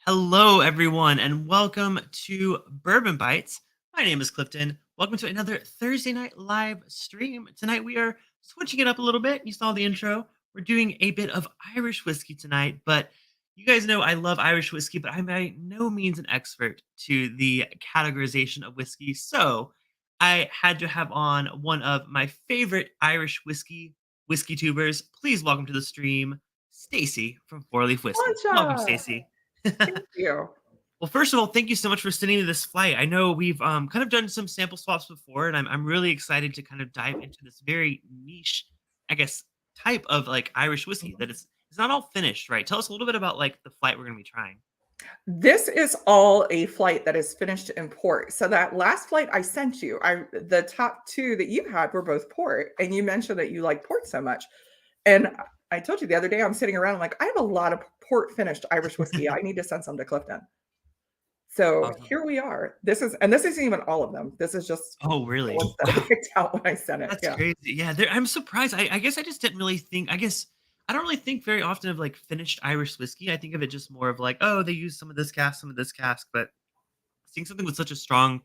Hello, everyone, and welcome to Bourbon Bites. My name is Clifton. Welcome to another Thursday night live stream. Tonight we are switching it up a little bit. You saw the intro. We're doing a bit of Irish whiskey tonight, but you guys know I love Irish whiskey, but I'm by no means an expert to the categorization of whiskey. So I had to have on one of my favorite Irish whiskey tubers. Please welcome to the stream, Stacie from Four Leaf Whiskey. Welcome, Pleasure. Stacie. Thank you. Well, first of all, thank you so much for sending me this flight. I know we've kind of done some sample swaps before, and I'm really excited to kind of dive into this very niche, I guess, type of like Irish whiskey that it's not all finished, right? Tell us a little bit about like the flight we're going to be trying. This is all a flight that is finished in port. So that last flight I sent you, the top two that you had were both port, and you mentioned that you like port so much. And I told you the other day I'm sitting around I'm like, I have a lot of port finished Irish whiskey. I need to send some to Clifton. So Awesome. here we are. This isn't even all of them. This is just Oh, the really? ones that I picked out when I sent it. That's Yeah. crazy. Yeah, I'm surprised. I guess I just didn't really think. I guess I don't really think very often of like finished Irish whiskey. I think of it just more of like, oh, they use some of this cask, some of this cask. But seeing something with such a strong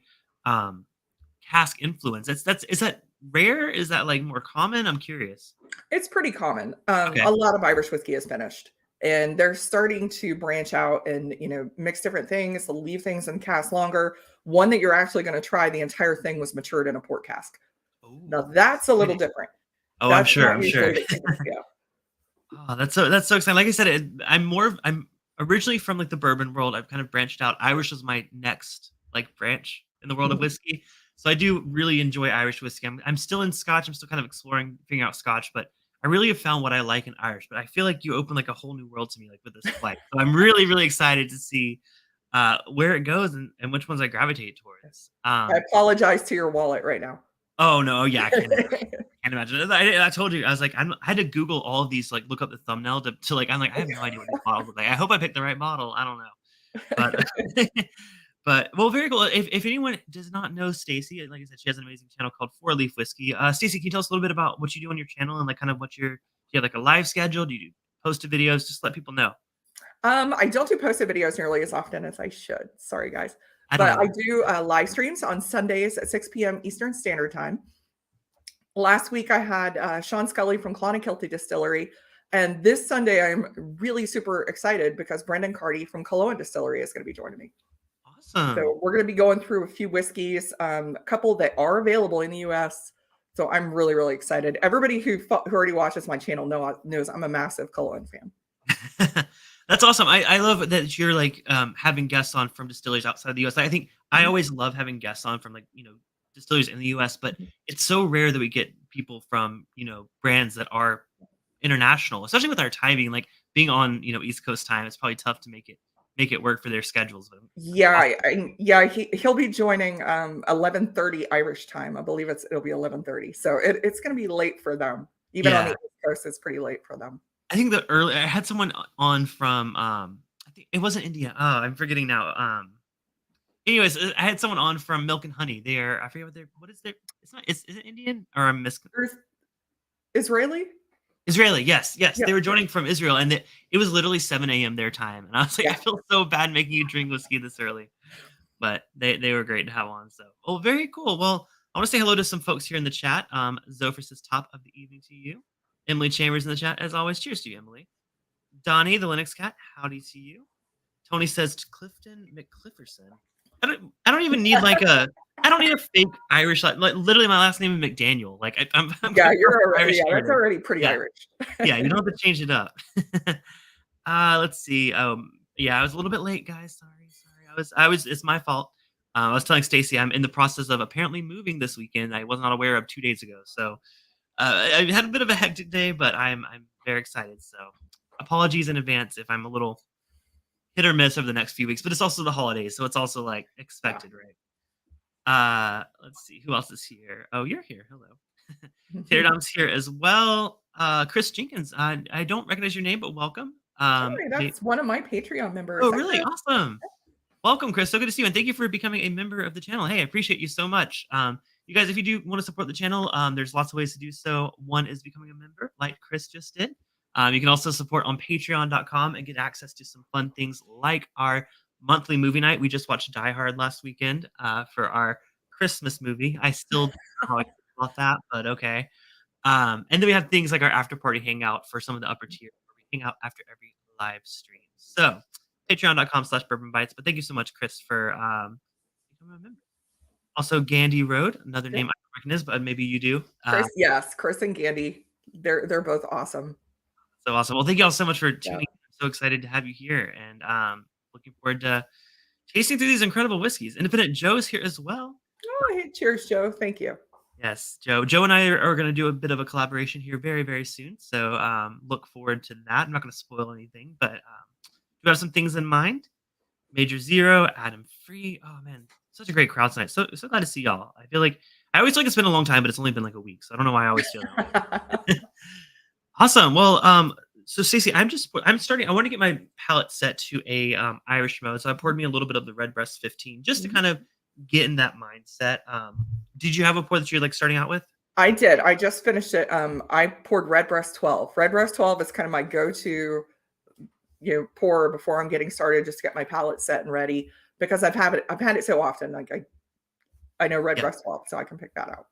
um, cask influence, that's is that rare? Is that like more common? I'm curious. It's pretty common. Okay. A lot of Irish whiskey is finished, and they're starting to branch out and mix different things, leave things in cask longer. One that you're actually going to try, the entire thing was matured in a port cask. Oh, Now that's a little exciting. different. Oh, I'm That's sure. not I'm usually sure. the case. Yeah. Oh, that's so exciting. Like I said, I'm originally from like the bourbon world. I've kind of branched out. Irish was my next like branch in the world of Mhm. whiskey. So I do really enjoy Irish whiskey. I'm still in Scotch. I'm still kind of exploring, figuring out Scotch, but I really have found what I like in Irish. But I feel like you open like a whole new world to me, like with this flight. So I'm really, really excited to see where it goes and which ones I gravitate towards. I apologize to your wallet right now. Oh no, yeah, I can't imagine. Can't imagine. I told you, I was like, I had to Google all of these, like look up the thumbnail to like, I'm like, I have no idea what these bottles look like. I hope I picked the right bottle. I don't know, but but well, very cool. If anyone does not know Stacie, like I said, she has an amazing channel called Four Leaf Whiskey. Stacie, can you tell us a little bit about what you do on your channel and like kind of what do you have like a live schedule? Do you do posted videos? Just let people know. I don't do posted videos nearly as often as I should. Sorry, guys. I don't But I either. do live streams on Sundays at 6 p.m. Eastern Standard Time. Last week, I had Sean Scully from Clonakilty Distillery. And this Sunday, I'm really super excited because Brendan Carty from Cologne Distillery is going to be joining me. Awesome. So we're going to be going through a few whiskeys, a couple that are available in the US. So I'm really, really excited. Everybody who already watches my channel knows I'm a massive Cologne fan. That's awesome. I love that you're like having guests on from distilleries outside the US. I think I Mhm. always love having guests on from like, distilleries in the US, but it's so rare that we get people from, brands that are international, especially with our timing, like being on, East Coast time, it's probably tough to make it work for their schedules. But Yeah, awesome. yeah, he'll be joining 11:30 Irish time. I believe it'll be 11:30. So it's going to be late for them. Even on the Yeah. East Coast, it's pretty late for them. I think I had someone on from I think it wasn't India. Oh, I'm forgetting now. Anyways, I had someone on from Milk and Honey. I forget what is their, it's not, is it Indian or I'm mis There's Israeli? Israeli. Yes, yes. Yeah, They were yeah, joining from Israel and it was literally 7 a.m. their time. And I was like, I yeah. feel so bad making you drink whiskey this early. But they were great to have on. So, oh, very cool. Well, I want to say hello to some folks here in the chat. Zophar says top of the evening to you. Emily Chambers in the chat, as always. Cheers to you, Emily. Donnie, the Linux cat, howdy to you. Tony says Clifton McClifferson. I don't even need like I don't need a fake Irish like literally my last name is McDaniel. Like I'm Yeah, Irish that's heritage. already pretty Yeah, Irish. yeah. You don't have to change it up. Let's see. Yeah, I was a little bit late, guys. Sorry. I was. It's my fault. I was telling Stacie I'm in the process of apparently moving this weekend. I was not aware of 2 days ago. So I had a bit of a hectic day, but I'm very excited. So apologies in advance if I'm a little hit or miss over the next few weeks, but it's also the holidays, so it's also like Yeah. expected, right? Let's see who else is here. Oh, you're here. Hello. Tater Dom's here as well. Chris Jenkins. I don't recognize your name, but welcome. Sorry, that's one of my Patreon members. Oh, Hi, really? Chris. Awesome. Welcome, Chris. So good to see you, and thank you for becoming a member of the channel. Hey, I appreciate you so much. You guys, if you do want to support the channel, there's lots of ways to do so. One is becoming a member, like Chris just did. You can also support on patreon.com and get access to some fun things like our monthly movie night. We just watched Die Hard last weekend for our Christmas movie. I still don't know how I feel about that, but okay. And then we have things like our after party hangout for some of the upper tier where we hang out after every live stream. So patreon.com/bourbon bites. But thank you so much, Chris, for becoming a member. Also, Gandy Road, another Yeah. name I don't recognize, but maybe you do. Chris, yes, Chris and Gandy, they're both awesome. So awesome. Well, thank you all so much for Yeah. tuning in. I'm so excited to have you here and looking forward to tasting through these incredible whiskeys. Independent Joe is here as well. Oh, hey, cheers, Joe. Thank you. Yes, Joe. Joe and I are going to do a bit of a collaboration here very, very soon. So look forward to that. I'm not going to spoil anything, but do you have some things in mind? Major Zero, Adam Free. Oh man, such a great crowd tonight. So glad to see y'all. I feel like I always feel like it's been a long time, but it's only been like a week. So I don't know why I always feel that way. Awesome. Well, so Stacie, I'm starting. I want to get my palate set to a Irish mode. So I poured me a little bit of the Redbreast 15 just to Mhm. kind of get in that mindset. Did you have a pour that you're like starting out with? I did. I just finished it. I poured Redbreast 12. Redbreast 12 is kind of my go-to, pour before I'm getting started, just to get my palate set and ready because I've had it so often. Like I know Yeah. Redbreast 12, so I can pick that out.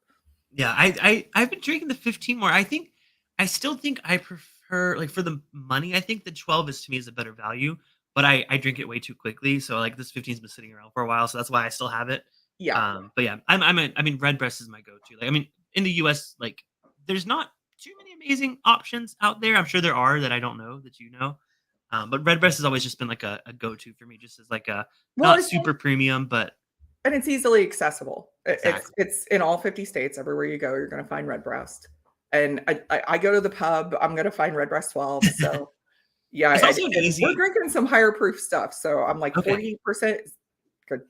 Yeah, I've been drinking the 15 more. I still think I prefer like for the money. I think the 12 is to me is a better value, but I drink it way too quickly. So like this 15's been sitting around for a while, so that's why I still have it. Yeah. But yeah, I mean Redbreast is my go-to. Like I mean in the US, like there's not too many amazing options out there. I'm sure there are that I don't know that you know. But Redbreast has always just been like a go-to for me, just as like a Well, not super premium, but and it's easily accessible. It's exactly. it's in all 50 states. Everywhere you go, you're going to find Redbreast. And I go to the pub. I'm going to find Redbreast 12. So yeah, It's also an and we're easy. drinking some higher proof stuff. So I'm like Okay. 40% is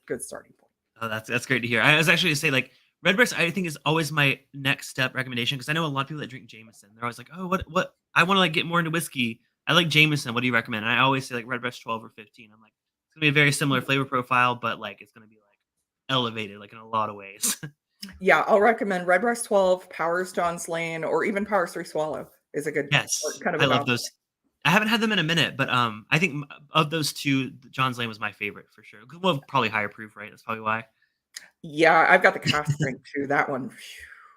good starting point. Oh, that's great to hear. I was actually to say like Redbreast, I think is always my next step recommendation because I know a lot of people that drink Jameson. They're always like, oh, what? I want to like get more into whiskey. I like Jameson. What do you recommend? And I always say like Redbreast 12 or 15. I'm like, it's gonna be a very similar flavor profile, but like it's gonna be like elevated like in a lot of ways. Yeah, I'll recommend Redbreast 12, Powers John's Lane, or even Powers 3 Swallow is a good Yes, kind of I a love balance. those. I haven't had them in a minute, but I think of those two, John's Lane was my favorite for sure. Well, probably higher proof, right? That's probably why. Yeah, I've got the Cask drink too. That one,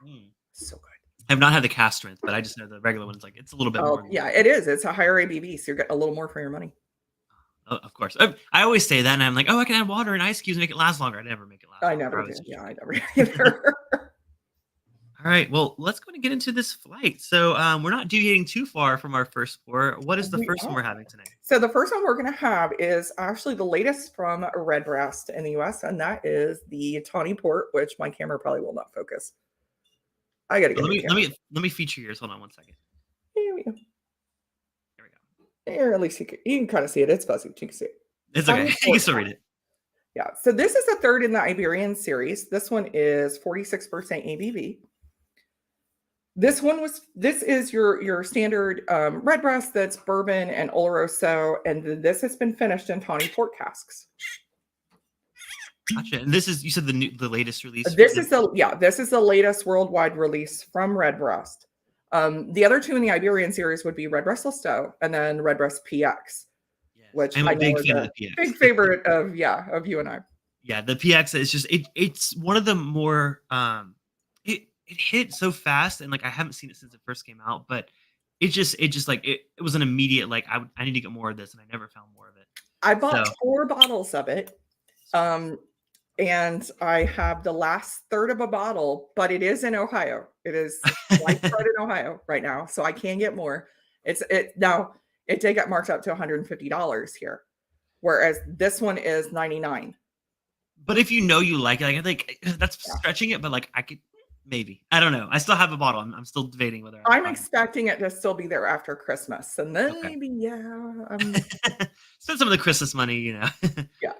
Mm. so good. I've not had the cast strength, but I just know the regular one's like it's a little bit Oh, more. yeah, it is. It's a higher ABV, so you're getting a little more for your money. Of course. I always say that, and I'm like, "Oh, I can add water and ice cubes and make it last longer." I never make it last I longer. I never always did. just Yeah, drink I it. never either. All right, well, let's go and get into this flight. So, we're not deviating too far from our first pour. What is the We first one we're are. having tonight? So the first one we're going to have is actually the latest from Redbreast in the US, and that is the Tawny Port, which my camera probably will not focus. I got to Oh, get a new camera. let me feature yours. Hold on one second. Here we go. There we go. Here, at least you can kind of see it. It's fuzzy, but you can see it. It's Tawny okay. You can Port. still read it. Yeah. So this is the third in the Iberian series. This one is 46% ABV. This is your standard Redbreast that's bourbon and Oloroso, and this has been finished in Tawny Port casks. Gotcha. And this is you said the latest release. This is the latest worldwide release from Redbreast. The other two in the Iberian series would be Redbreast Listo and then Redbreast PX, Yes, which I'm I a know big is fan of a the PX. big favorite of you and I. Yeah, the PX is just it's one of the more it hit so fast and like I haven't seen it since it first came out, but it just like it was an immediate like I need to get more of this and I never found more of it. I So bought 4 bottles of it. And I have the last third of a bottle, but it is in Ohio. It is widespread in Ohio right now, so I can get more. It did get marked up to $150 here, whereas this one is 99. but if you know you like it, like that's Yeah. stretching it, but like I could maybe. I don't know. I still have a bottle. I'm still debating whether I'm I'm buying expecting it to still be there after Christmas, and it. then Okay. maybe Spend some of the Christmas money, you know. yeah.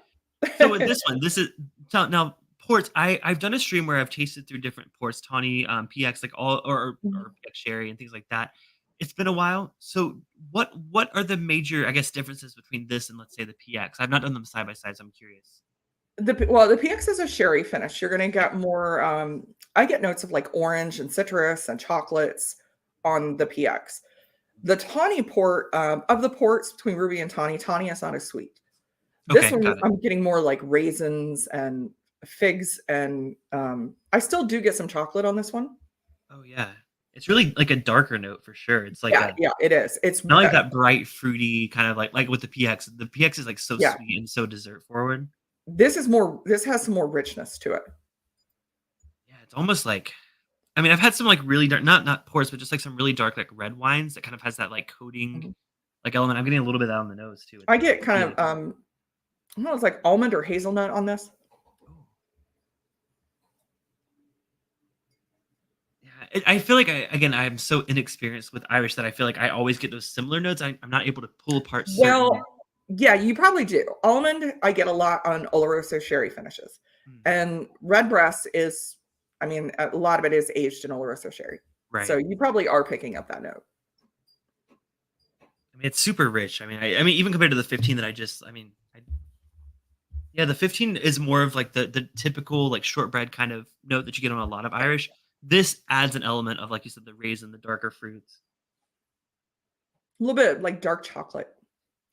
So with this one, this is now ports. I've done a stream where I've tasted through different ports, Tawny, PX, like all Mhm. or PX Sherry and things like that. It's been a while. So what are the major, I guess, differences between this and let's say the PX? I've not done them side by side, so I'm curious. The PX is a sherry finish. You're gonna Okay. get more. I get notes of like orange and citrus and chocolates on the PX. The tawny port, of the ports between ruby and tawny is not as sweet. This Okay, one, got it. I'm getting more like raisins and figs, and I still do get some chocolate on this one. Oh yeah. It's really like a darker note for sure. It's like Yeah, a yeah, it is. It's not like that bright fruity kind of like with the PX. The PX is like so yeah. sweet and so dessert forward. This is more. This has some more richness to it. Yeah, it's almost like I mean, I've had some like really dark, not ports, but just like some really dark like red wines that kind of has that like coating Mhm. like element. I'm getting a little bit of that on the nose too. I get kind Yeah. of I don't know, it's like almond or hazelnut on this. Ooh. Yeah, I feel like again I'm so inexperienced with Irish that I feel like I always get those similar notes. I'm not able to pull apart certain. Well, yeah, you probably do. Almond, I get a lot on Oloroso sherry finishes. Mm, And Redbreast is, I mean, a lot of it is aged in Oloroso sherry. So right. you probably are picking up that note. I mean, it's super rich. I mean, even compared to the 15 that yeah, the 15 is more of like the typical like shortbread kind of note that you get on a lot of Irish. This adds an element of like you said, the raisin, the darker fruits. A little bit like dark chocolate.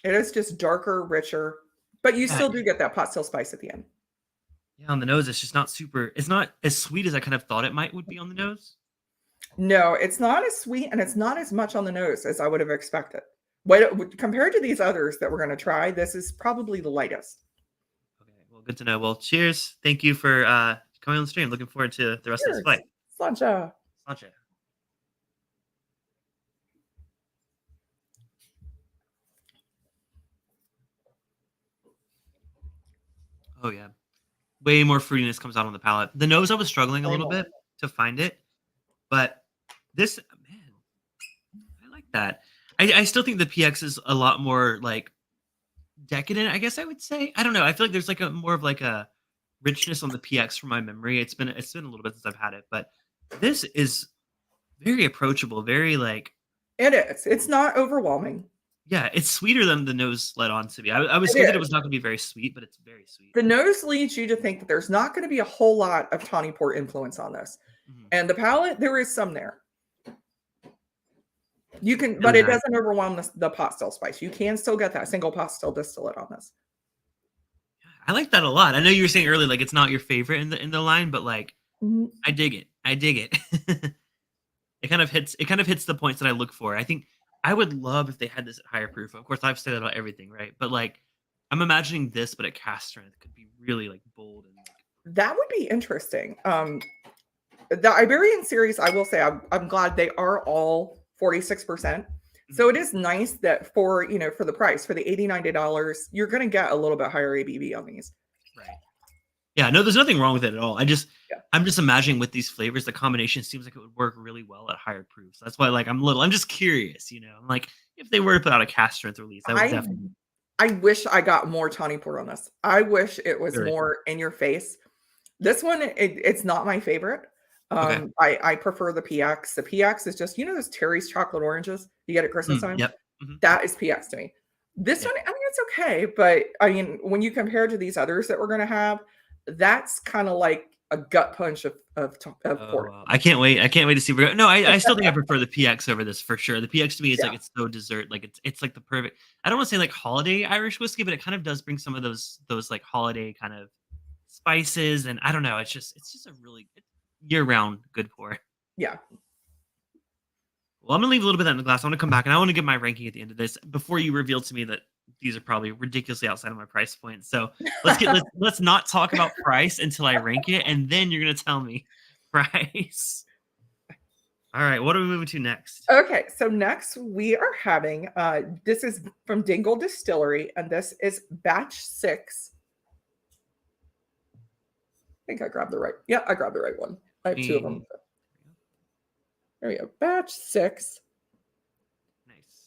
It is just darker, richer, but you Yeah, still do get that pot still spice at the end. yeah, on the nose, it's just not super. It's not as sweet as I kind of thought it might would be on the nose. No, it's not as sweet and it's not as much on the nose as I would have expected. What compared to these others that we're going to try, this is probably the lightest. Okay, well, good to know. Well, cheers. Thank you for coming on the stream. Looking forward to the rest of this Cheers. fight. Sláinte. Sláinte. Oh yeah, way more fruitiness comes out on the palate. The nose, I was struggling a Way little more. bit to find it, but this man, I like that. I still think the PX is a lot more like decadent, I guess I would say. I don't know. I feel like there's like a more of like a richness on the PX from my memory. It's been a little bit since I've had it, but this is very approachable, very like It is. It's not overwhelming. yeah, it's sweeter than the nose led on to be. I was It scared that it is. was not going to be very sweet, but it's very sweet. The nose leads you to think that there's not going to be a whole lot of tawny port influence on this. Mhm. And the palate, there is some there. You can, Really but it nice. doesn't overwhelm the pot still spice. You can still get that single pot still distillate on this. I like that a lot. I know you were saying earlier like it's not your favorite in the line, but like Mhm. I dig it. I dig it. It kind of hits the points that I look for. I think I would love if they had this at higher proof. Of course, I've said that about everything, right? But like I'm imagining this, but at cast strength could be really like bold and like That would be interesting. The Iberian series, I will say, I'm glad they are all 46%. mhm, So it is nice that for for the price, for the $80, $90, you're going to get a little bit higher ABV on these. right. Yeah, no, there's nothing wrong with it at all. Yeah. I'm just imagining with these flavors, the combination seems like it would work really well at higher proofs. That's why like I'm just curious, I'm like if they were to put out a cast strength release, I would I definitely I wish I got more tawny port on this. I wish it was really more in your face. This one, it's not my favorite. okay. I prefer the PX. The PX is just, those Terry's chocolate oranges you get at Christmas time? Yep. Mhm. That is PX to me. This Yeah. one, I mean, it's okay, but I mean, when you compare to these others that we're gonna have, that's kind of like a gut punch of Oh, port. wow. I can't wait. I can't wait to see where. No, I still think I prefer the PX over this for sure. The PX to me is like Yeah. it's so dessert, like it's like the perfect. I don't want to say like holiday Irish whiskey, but it kind of does bring some of those like holiday kind of spices, and I don't know. It's just a really year round good pour. Yeah. Well, I'm gonna leave a little bit of that in the glass. I want to come back and I want to give my ranking at the end of this before you reveal to me that these are probably ridiculously outside of my price point. So let's not talk about price until I rank it, and then you're gonna tell me price. All right, what are we moving to next? Okay, so next we are having this is from Dingle Distillery, and this is batch 6. I think I grabbed the right. Yeah, I grabbed the right one. I have two of them. There we go. Batch 6.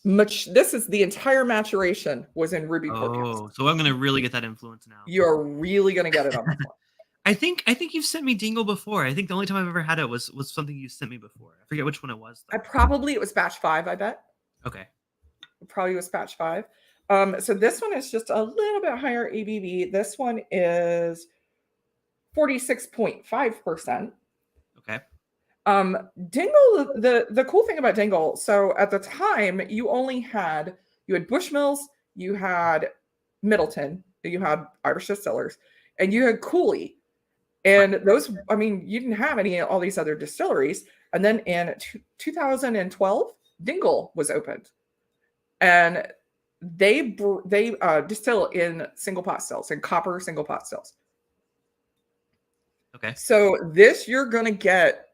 Nice. This is the entire maturation was in ruby port cask. Oh, so I'm gonna really get that influence now. You're really gonna get it on this one. I think you've sent me Dingle before. I think the only time I've ever had it was something you sent me before. I forget which one it was though. It was batch 5, I bet. Okay. It probably was batch 5. So this one is just a little bit higher ABV. This one is 46.5%. Okay. Dingle, the cool thing about Dingle, so at the time you had Bushmills, you had Middleton, you had Irish Distillers, and you had Cooley. Right. And those, I mean, you didn't have all these other distilleries. And then in 2012, Dingle was opened, and they distill in single pot stills, in copper single pot stills. Okay. So this, you're going to get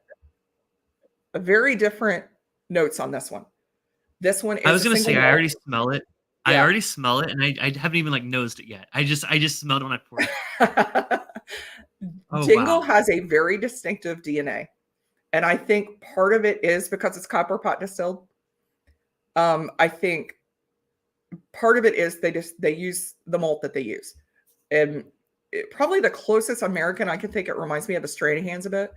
a very different notes on this one. This one I is was a gonna single say I malt. already smell it. I Yeah. already smell it, and I haven't even like nosed it yet. I just smelled it when I poured it. Oh Dingle wow. has a very distinctive DNA. And I think part of it is because it's copper pot distilled. I think part of it is they use the malt that they use. And probably the closest American I can think, it reminds me of the Stranahan's a bit,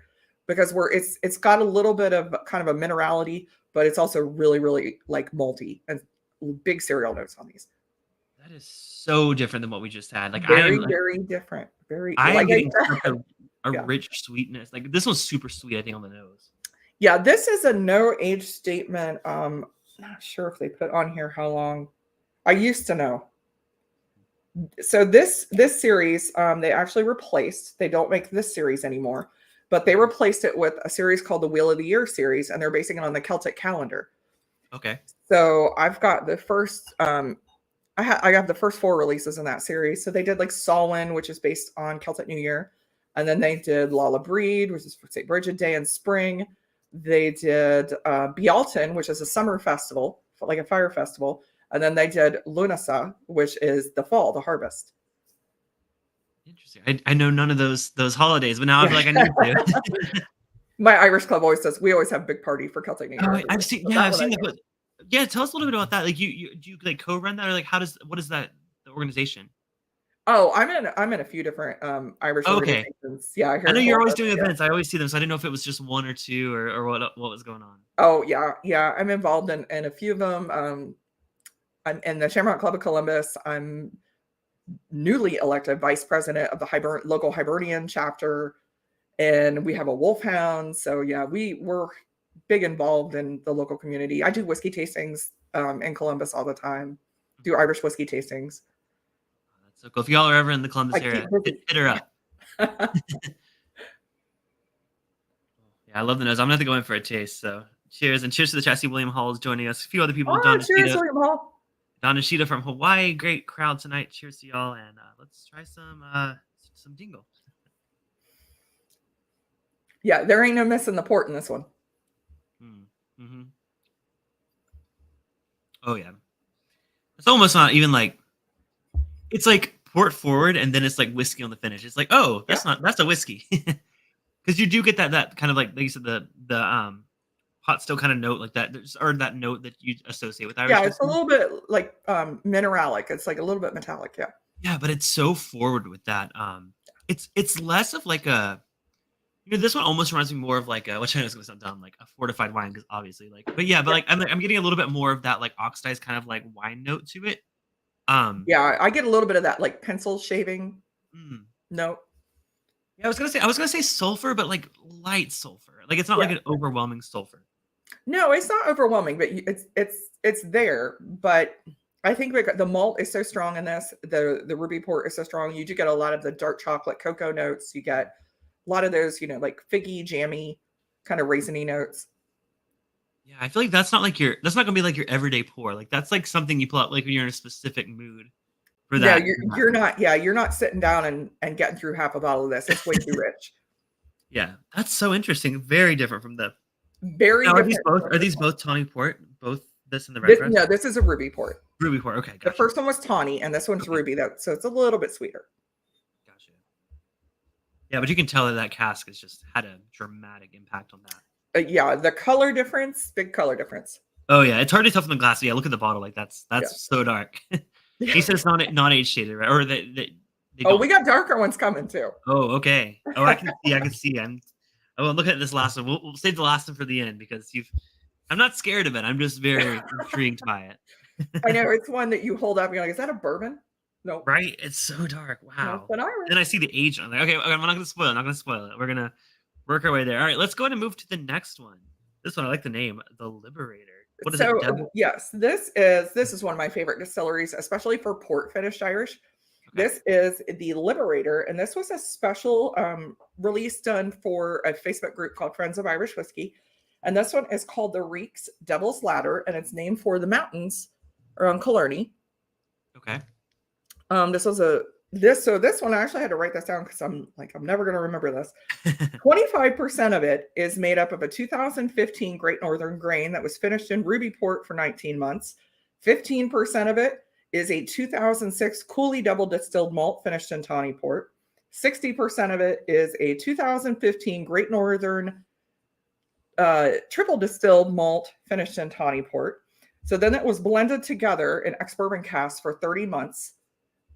because it's got a little bit of kind of a minerality, but it's also really, really like malty and big cereal notes on these. That is so different than what we just had. Like Very, very different. Very, I am like I getting such said, a yeah. rich sweetness. Like this one's super sweet, I think, on the nose. Yeah, this is a no age statement. Not sure if they put on here how long. I used to know. So this series, they actually replaced. They don't make this series anymore, but they replaced it with a series called the Wheel of the Year series, and they're basing it on the Celtic calendar. Okay. So I've got the first. I have the first 4 releases in that series. So they did like Samhain, which is based on Celtic New Year, and then they did Lalla Breed, which is for St. Bridget Day in spring. They did Bealton, which is a summer festival, like a fire festival, and then they did Lunasa, which is the fall, the harvest. Interesting. I know none of those holidays, but now I feel like I need to. My Irish club always says we always have a big party for Celtic New Year Oh, every I've year. seen. So Yeah, that I've one I seen know. the. Yeah, tell us a little bit about that. Like, you do you like co-run that, or like what is that the organization? Oh, I'm in a few different Irish Oh, okay. organizations. Yeah, I here know in you're always Columbus. doing Yeah. events. I always see them, so I didn't know if it was just one or two, or what was going on. Oh yeah, yeah. I'm involved in a few of them. I'm in the Shamrock Club of Columbus. I'm newly elected vice president of the local Hibernian chapter, and we have a wolfhound. So yeah, we're big involved in the local community. I do whiskey tastings in Columbus all the time. Do Irish whiskey tastings. That's so cool. If y'all are ever in the Columbus I area, keep busy. hit her up. Yeah, I love the nose. I'm gonna have to go in for a taste. So cheers, and cheers to the Chassis. William Hall is joining us. A few other people, Oh, cheers, William Hall. Don Ashita from Hawaii. Great crowd tonight. Cheers to y'all, and let's try some dingle. Yeah, there ain't no missing the port in this one. Mm-hmm. Oh yeah, it's almost not even like it's like port forward, and then it's like whiskey on the finish. It's like, oh, Yeah. that's a whiskey, because you do get that kind of like you said, the pot still kind of note like that, or that note that you associate with Irish Yeah, it's a whiskey. little bit like mineralic. It's like a little bit metallic. Yeah. Yeah, but it's so forward with that. It's less of like a, this one almost reminds me more of like a, which I know is gonna sound dumb, like a fortified wine, because obviously, like, but yeah, but Yeah. like I'm getting a little bit more of that like oxidized kind of like wine note to it. Yeah, I get a little bit of that like pencil shaving mm. note. Yeah, I was gonna say sulfur, but like light sulfur. Like it's not Yeah. like an overwhelming sulfur. No, it's not overwhelming, but it's there. But I think because the malt is so strong in this, the ruby port is so strong. You do get a lot of the dark chocolate cocoa notes. You get a lot of those, like figgy, jammy, kind of raisiny notes. Yeah, I feel like that's not gonna be like your everyday pour. Like that's like something you pull out like when you're in a specific mood for Yeah, that. you're not sitting down and getting through half a bottle of this. It's way too rich. Yeah, that's so interesting. Very different from the. Very Now, different. are these both tawny port? Both this and the red dress? No, this is a ruby port. Ruby port. Okay, The gotcha. first one was tawny, and this one's Okay. ruby. So it's a little bit sweeter. Gotcha. Yeah, but you can tell that cask has just had a dramatic impact on that. Yeah, the color difference, big color difference. Oh yeah, it's hard to tell from the glass. Yeah, look at the bottle. Like that's so dark. He says it's not age shaded, right? Or they Oh, we got darker ones coming too. Oh, okay. Oh, I can see. I will look at this last one. We'll save the last one for the end because I'm not scared of it. I'm just very intrigued by it. I know it's one that you hold up and you're like, is that a bourbon? No. Right? It's so dark. Wow. No, it's an Irish. Then I see the age on there. Okay, I'm not gonna spoil it. We're gonna Work our way there. All right, let's go ahead and move to the next one. This one, I like the name, the Liberator. What is it? So, Devil. yes, this is one of my favorite distilleries, especially for port finished Irish. Okay. This is the Liberator, and this was a special release done for a Facebook group called Friends of Irish Whiskey. And this one is called the Reeks Devil's Ladder, and it's named for the mountains around Killarney. Okay. This was a this so this one I actually had to write this down because I'm never going to remember this. 25% of it is made up of a 2015 Great Northern grain that was finished in ruby port for 19 months. 15% of it is a 2006 Cooley double distilled malt finished in tawny port. 60% of it is a 2015 Great Northern triple distilled malt finished in tawny port. So then it was blended together in ex-bourbon casks for 30 months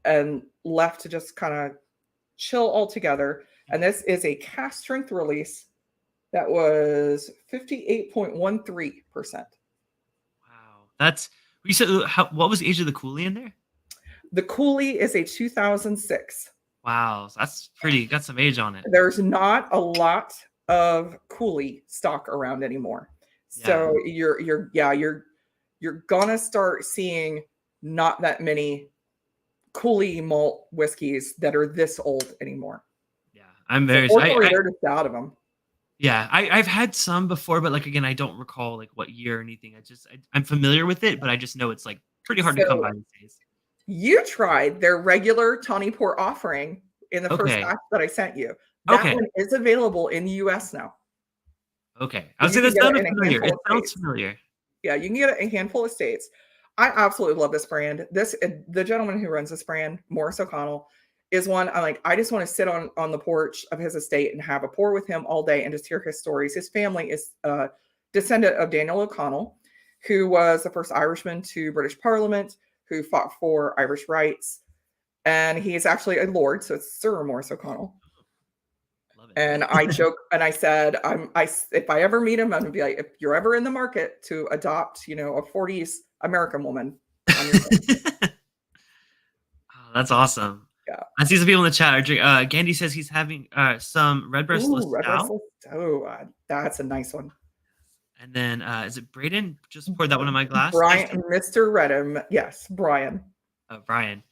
and left to just kind of chill all together. And this is a cask strength release that was 58.13%. Wow. That's you said. What was the age of the coolie in there? The Cooley is a 2006. Wow, so that's pretty. Got some age on it. There's not a lot of Cooley stock around anymore. So you're gonna start seeing not that many Cooley malt whiskeys that are this old anymore. Yeah, I'm very. Fortunately, they're just out of them. Yeah, I've had some before, but like again, I don't recall like what year or anything. I'm familiar with it, but I just know it's like pretty hard to come by these days. You tried their regular tawny port offering in the first batch that I sent you. That one is available in the US now. Okay. I was saying that sounds familiar. It sounds familiar. Yeah, you can get it in a handful of states. I absolutely love this brand. The gentleman who runs this brand, Morris O'Connell, is one I just want to sit on the porch of his estate and have a pour with him all day and just hear his stories. His family is a descendant of Daniel O'Connell, who was the first Irishman to British Parliament, who fought for Irish rights. And he is actually a lord, so it's Sir Morris O'Connell. Love it. And I joke and I said, if I ever meet him, I'm gonna be like, if you're ever in the market to adopt, a 40s American woman. Oh, that's awesome. Yeah. I see some people in the chat. Gandhi says he's having some Redbreast Stout. Oh, that's a nice one. And then is it Braden? Just poured that one in my glass. Brian, Mr. Redham. Yes, Brian. Brian.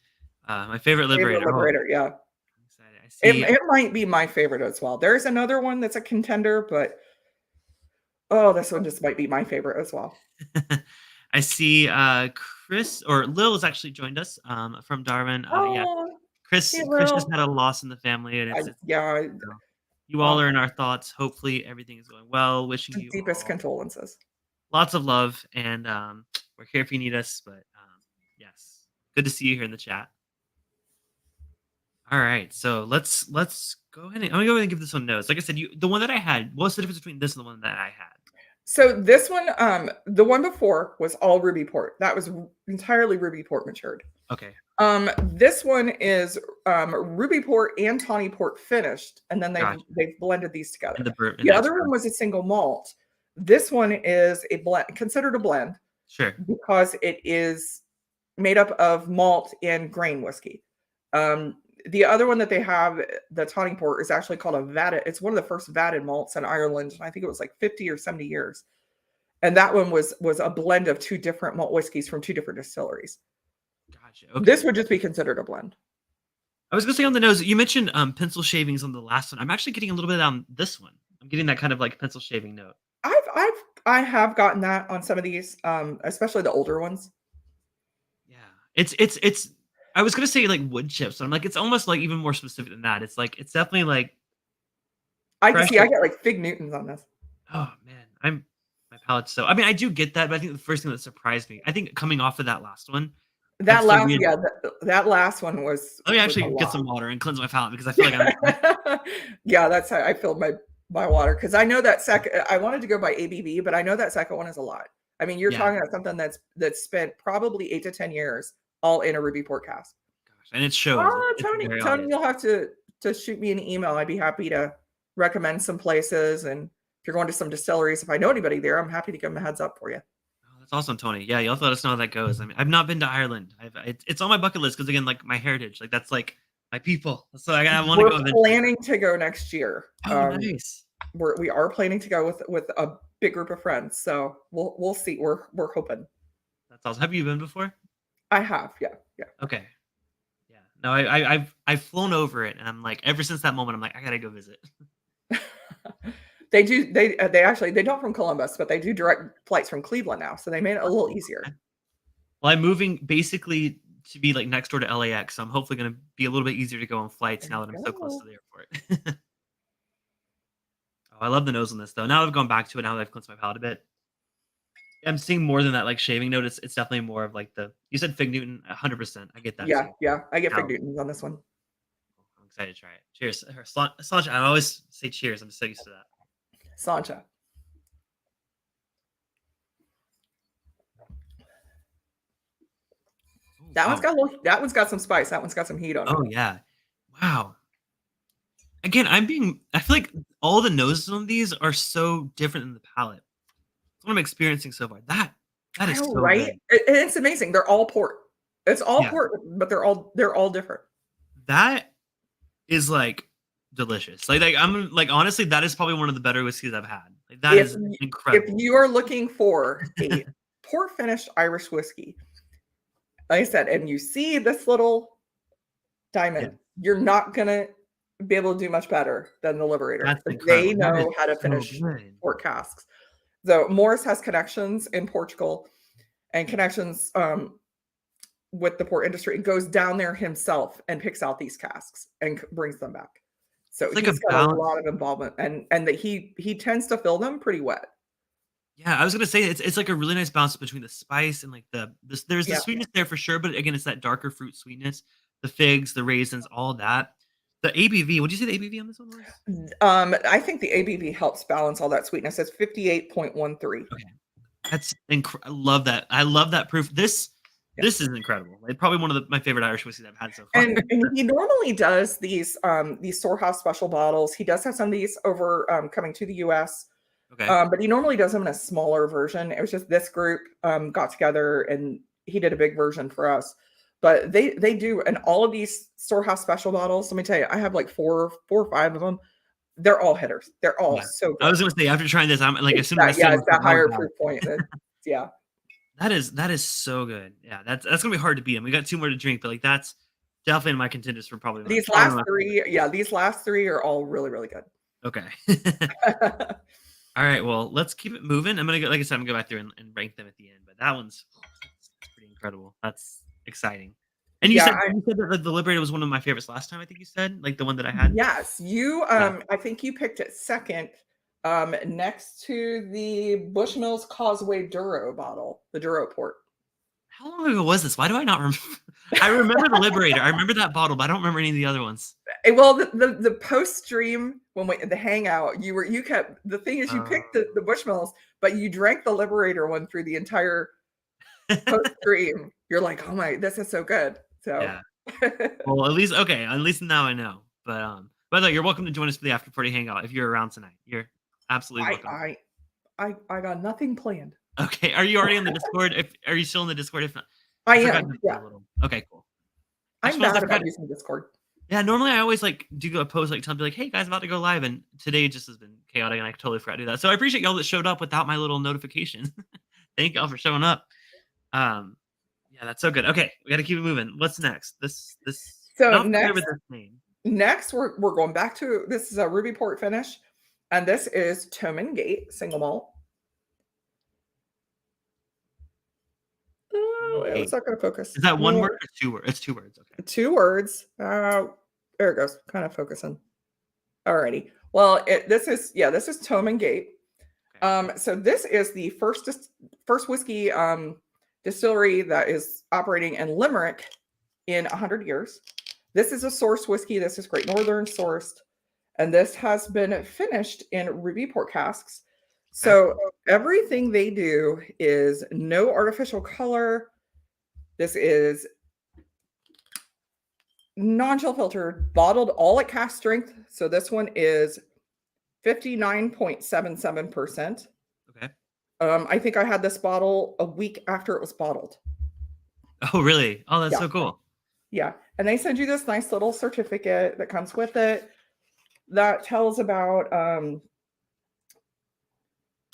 My favorite Liberator. Yeah. I see. It might be my favorite as well. There's another one that's a contender, but this one just might be my favorite as well. I see Chris or Lil has actually joined us from Darwin. Yeah. Chris just had a loss in the family. And you all are in our thoughts. Hopefully everything is going well. Wishing you deepest condolences. Lots of love. And we're here if you need us. But yes, good to see you here in the chat. All right. So let's go ahead. I'm going to go ahead and give this one notes. Like I said, the one that I had, what's the difference between this and the one that I had? So this one, the one before was all ruby port. That was entirely ruby port matured. Okay. This one is ruby port and tawny port finished, and then they've blended these together. The other one was a single malt. This one is a blend, considered a blend. Sure. Because it is made up of malt and grain whiskey. The other one that they have, the tawny port, is actually called a vatted. It's one of the first vatted malts in Ireland. I think it was like 50 or 70 years. And that one was a blend of two different malt whiskeys from two different distilleries. Gotcha. Okay. This would just be considered a blend. I was going to say on the nose, you mentioned pencil shavings on the last one. I'm actually getting a little bit on this one. I'm getting that kind of like pencil shaving note. I have gotten that on some of these, especially the older ones. Yeah. It's I was gonna say like wood chips. I'm like, it's almost like even more specific than that. It's definitely like. I can see. I get like Fig Newtons on this. Oh man, my palate's so. I mean, I do get that, but I think the first thing that surprised me, I think coming off of that last one. That last one was. Let me actually get some water and cleanse my palate because I feel like I'm. Yeah, that's how I filled my water because I know that second. I wanted to go by ABV, but I know that second one is a lot. I mean, you're talking about something that's spent probably 8 to 10 years. All in a ruby port cask. Gosh, and it shows. Tony, you'll have to shoot me an email. I'd be happy to recommend some places. And if you're going to some distilleries, if I know anybody there, I'm happy to give them a heads up for you. Oh, that's awesome, Tony. Yeah, you'll let us know how that goes. I mean, I've not been to Ireland. It's on my bucket list because again, like my heritage, like that's like my people. So I want to go. We're planning to go next year. Oh, nice. we are planning to go with a big group of friends. So we'll see. We're hoping. That's awesome. Have you been before? I have, yeah, yeah. Okay. Yeah. No, I've flown over it, and I'm like, ever since that moment, I'm like, I gotta go visit. They actually they don't from Columbus, but they do direct flights from Cleveland now, so they made it a little Oh, easier. okay. Well, I'm moving basically to be like next door to LAX, so I'm hopefully gonna be a little bit easier to go on flights There now you that I'm so close to go. the airport. Oh, I love the nose on this though. Now that I've gone back to it, now that I've cleansed my palate a bit, I'm seeing more than that like shaving note. It's definitely more of like the you said Fig Newton, 100%. I get that Yeah, too. yeah, I get fig Now Newtons on this one. I'm excited to try it. Cheers. Sláinte. I always say cheers. I'm so used to that. Sancha. Oh That one's wow. got a little that one's got some spice, that one's got some heat on it. Oh yeah. Wow. Again, I feel like all the noses on these are so different in the palate. That's what I'm experiencing so far. That I is know, so right? good. It's amazing. They're all port. It's all Yeah. port, but they're all different. That is like delicious. Like I'm like honestly, that is probably one of the better whiskeys I've had. Like that If is y if incredible. you are looking for a port finished Irish whiskey, like I said, and you see this little Yeah. diamond, you're not gonna be able to do much better than the Liberator. That's incredible. They That is know how to so finish good. port casks. So Morris has connections in Portugal and connections with the port industry and goes down there himself and picks out these casks and brings them back. So It's like a he's got a balance. lot of involvement and that he tends to fill them pretty wet. Yeah, I was gonna say it's like a really nice balance between the spice and like there's the Yeah. sweetness there for sure, but again, it's that darker fruit sweetness, the figs, the raisins, all that. The ABV, what'd you say the ABV on this one was? I think the ABV helps balance all that sweetness. It's 58.13. Okay. I love that. I love that proof. Yeah. This is incredible. Like probably one of my favorite Irish whiskeys I've had so far. And he normally does these storehouse special bottles. He does have some of these over coming to the US. Okay. But he normally does them in a smaller version. It was just this group got together and he did a big version for us. But they do, and all of these storehouse special bottles. Let me tell you, I have like four or five of them. They're all hitters. They're all Yeah. so I good. was gonna say after trying this, I'm like as It's soon as I that, said yeah, it's myself, that I was higher out. proof point. Yeah, That is so good. Yeah, that's gonna be hard to beat. And we got two more to drink, but like that's definitely in my contenders for these probably last my favorite. three, yeah, these last three are all really really good. Okay. All right, well, let's keep it moving. I'm gonna go, like I said, I'm gonna go back through and rank them at the end. But that one's that's pretty incredible. That's exciting. And Yeah, you said that the Liberator was one of my favorites last time. I think you said like the one that I had. yes, you Yeah. I think you picked it second next to the Bushmills Causeway Duro bottle, the Duro port. How long ago was this? Why do I not remember? I remember the Liberator. I remember that bottle, but I don't remember any of the other ones. Well, the post stream when we the hangout, you kept the thing is you picked the Bushmills, but you drank the Liberator one through the entire post stream. You're like, oh my, this is so good. So Yeah. Well, at least now I know. But by the way, you're welcome to join us for the after party hangout if you're around tonight. You're absolutely I welcome. I I got nothing planned. Okay. Are you already in the Discord? If are you still in the Discord? If not, I I forgot am. to put Yeah, a little. Okay, cool. I I'm suppose I bad about forgot. using Discord. Yeah, normally I always like do a post like tell me like, hey guys, about to go live, and today just has been chaotic, and I totally forgot to do that. So I appreciate y'all that showed up without my little notification. Thank y'all for showing up. Um, yeah, that's so good. Okay, we got to keep it moving. What's next? This So not familiar with this name. next we're going back to this is a Ruby Port finish, and this is Toman Gate single malt. Oh, Hey, it's not going to focus. is that You know one what? word or two words? It's two words. Okay. 2 words. There it goes. Kind of focusing. Alrighty. Well, this is Toman Gate. Okay. So this is the first whiskey distillery that is operating in Limerick in 100 years. This is a source whiskey. This is Great Northern sourced, and this has been finished in ruby port casks. Okay. So everything they do is no artificial color. This is non-chill filtered, bottled all at cask strength. So this one is 59.77%. Okay. I think I had this bottle a week after it was bottled. Oh, really? Oh, that's Yeah, so cool. yeah. And they send you this nice little certificate that comes with it that tells about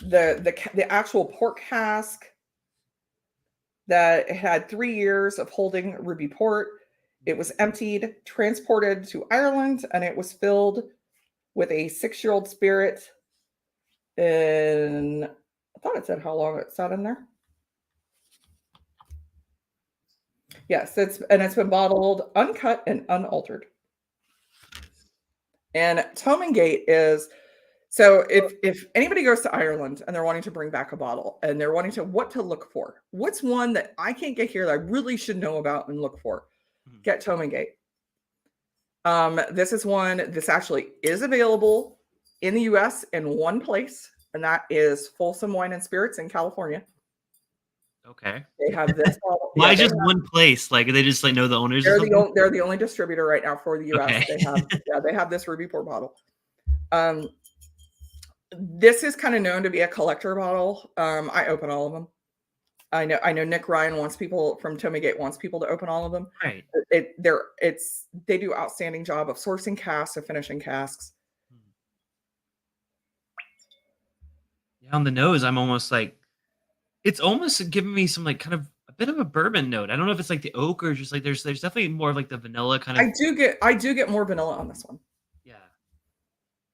the actual port cask that had 3 years of holding ruby port. It was emptied, transported to Ireland, and it was filled with a 6-year-old spirit. And I thought it said how long it sat in there. Yes, it's been bottled, uncut, and unaltered. And Tomingate is so if anybody goes to Ireland and they're wanting to bring back a bottle and they're wanting to what to look for, what's one that I can't get here that I really should know about and look for? Mhm. Get Tomingate. This is one this actually is available in the US in one place, and that is Folsom Wine and Spirits in California. Okay. They have this bottle. Why just one place? Like, they just, like, know the owners or something? They're the only distributor right now for the US. Okay. They have this ruby port bottle. This is kind of known to be a collector bottle. I open all of them. I know Nick Ryan wants people from Tomegate wants people to open all of them. Right. They do outstanding job of sourcing casks, of finishing casks. Yeah, on the nose, I'm almost like it's almost giving me some, like, kind of a bit of a bourbon note. I don't know if it's, like, the oak or just, like, there's definitely more of, like, the vanilla kind of. I do get more vanilla on this one. Yeah.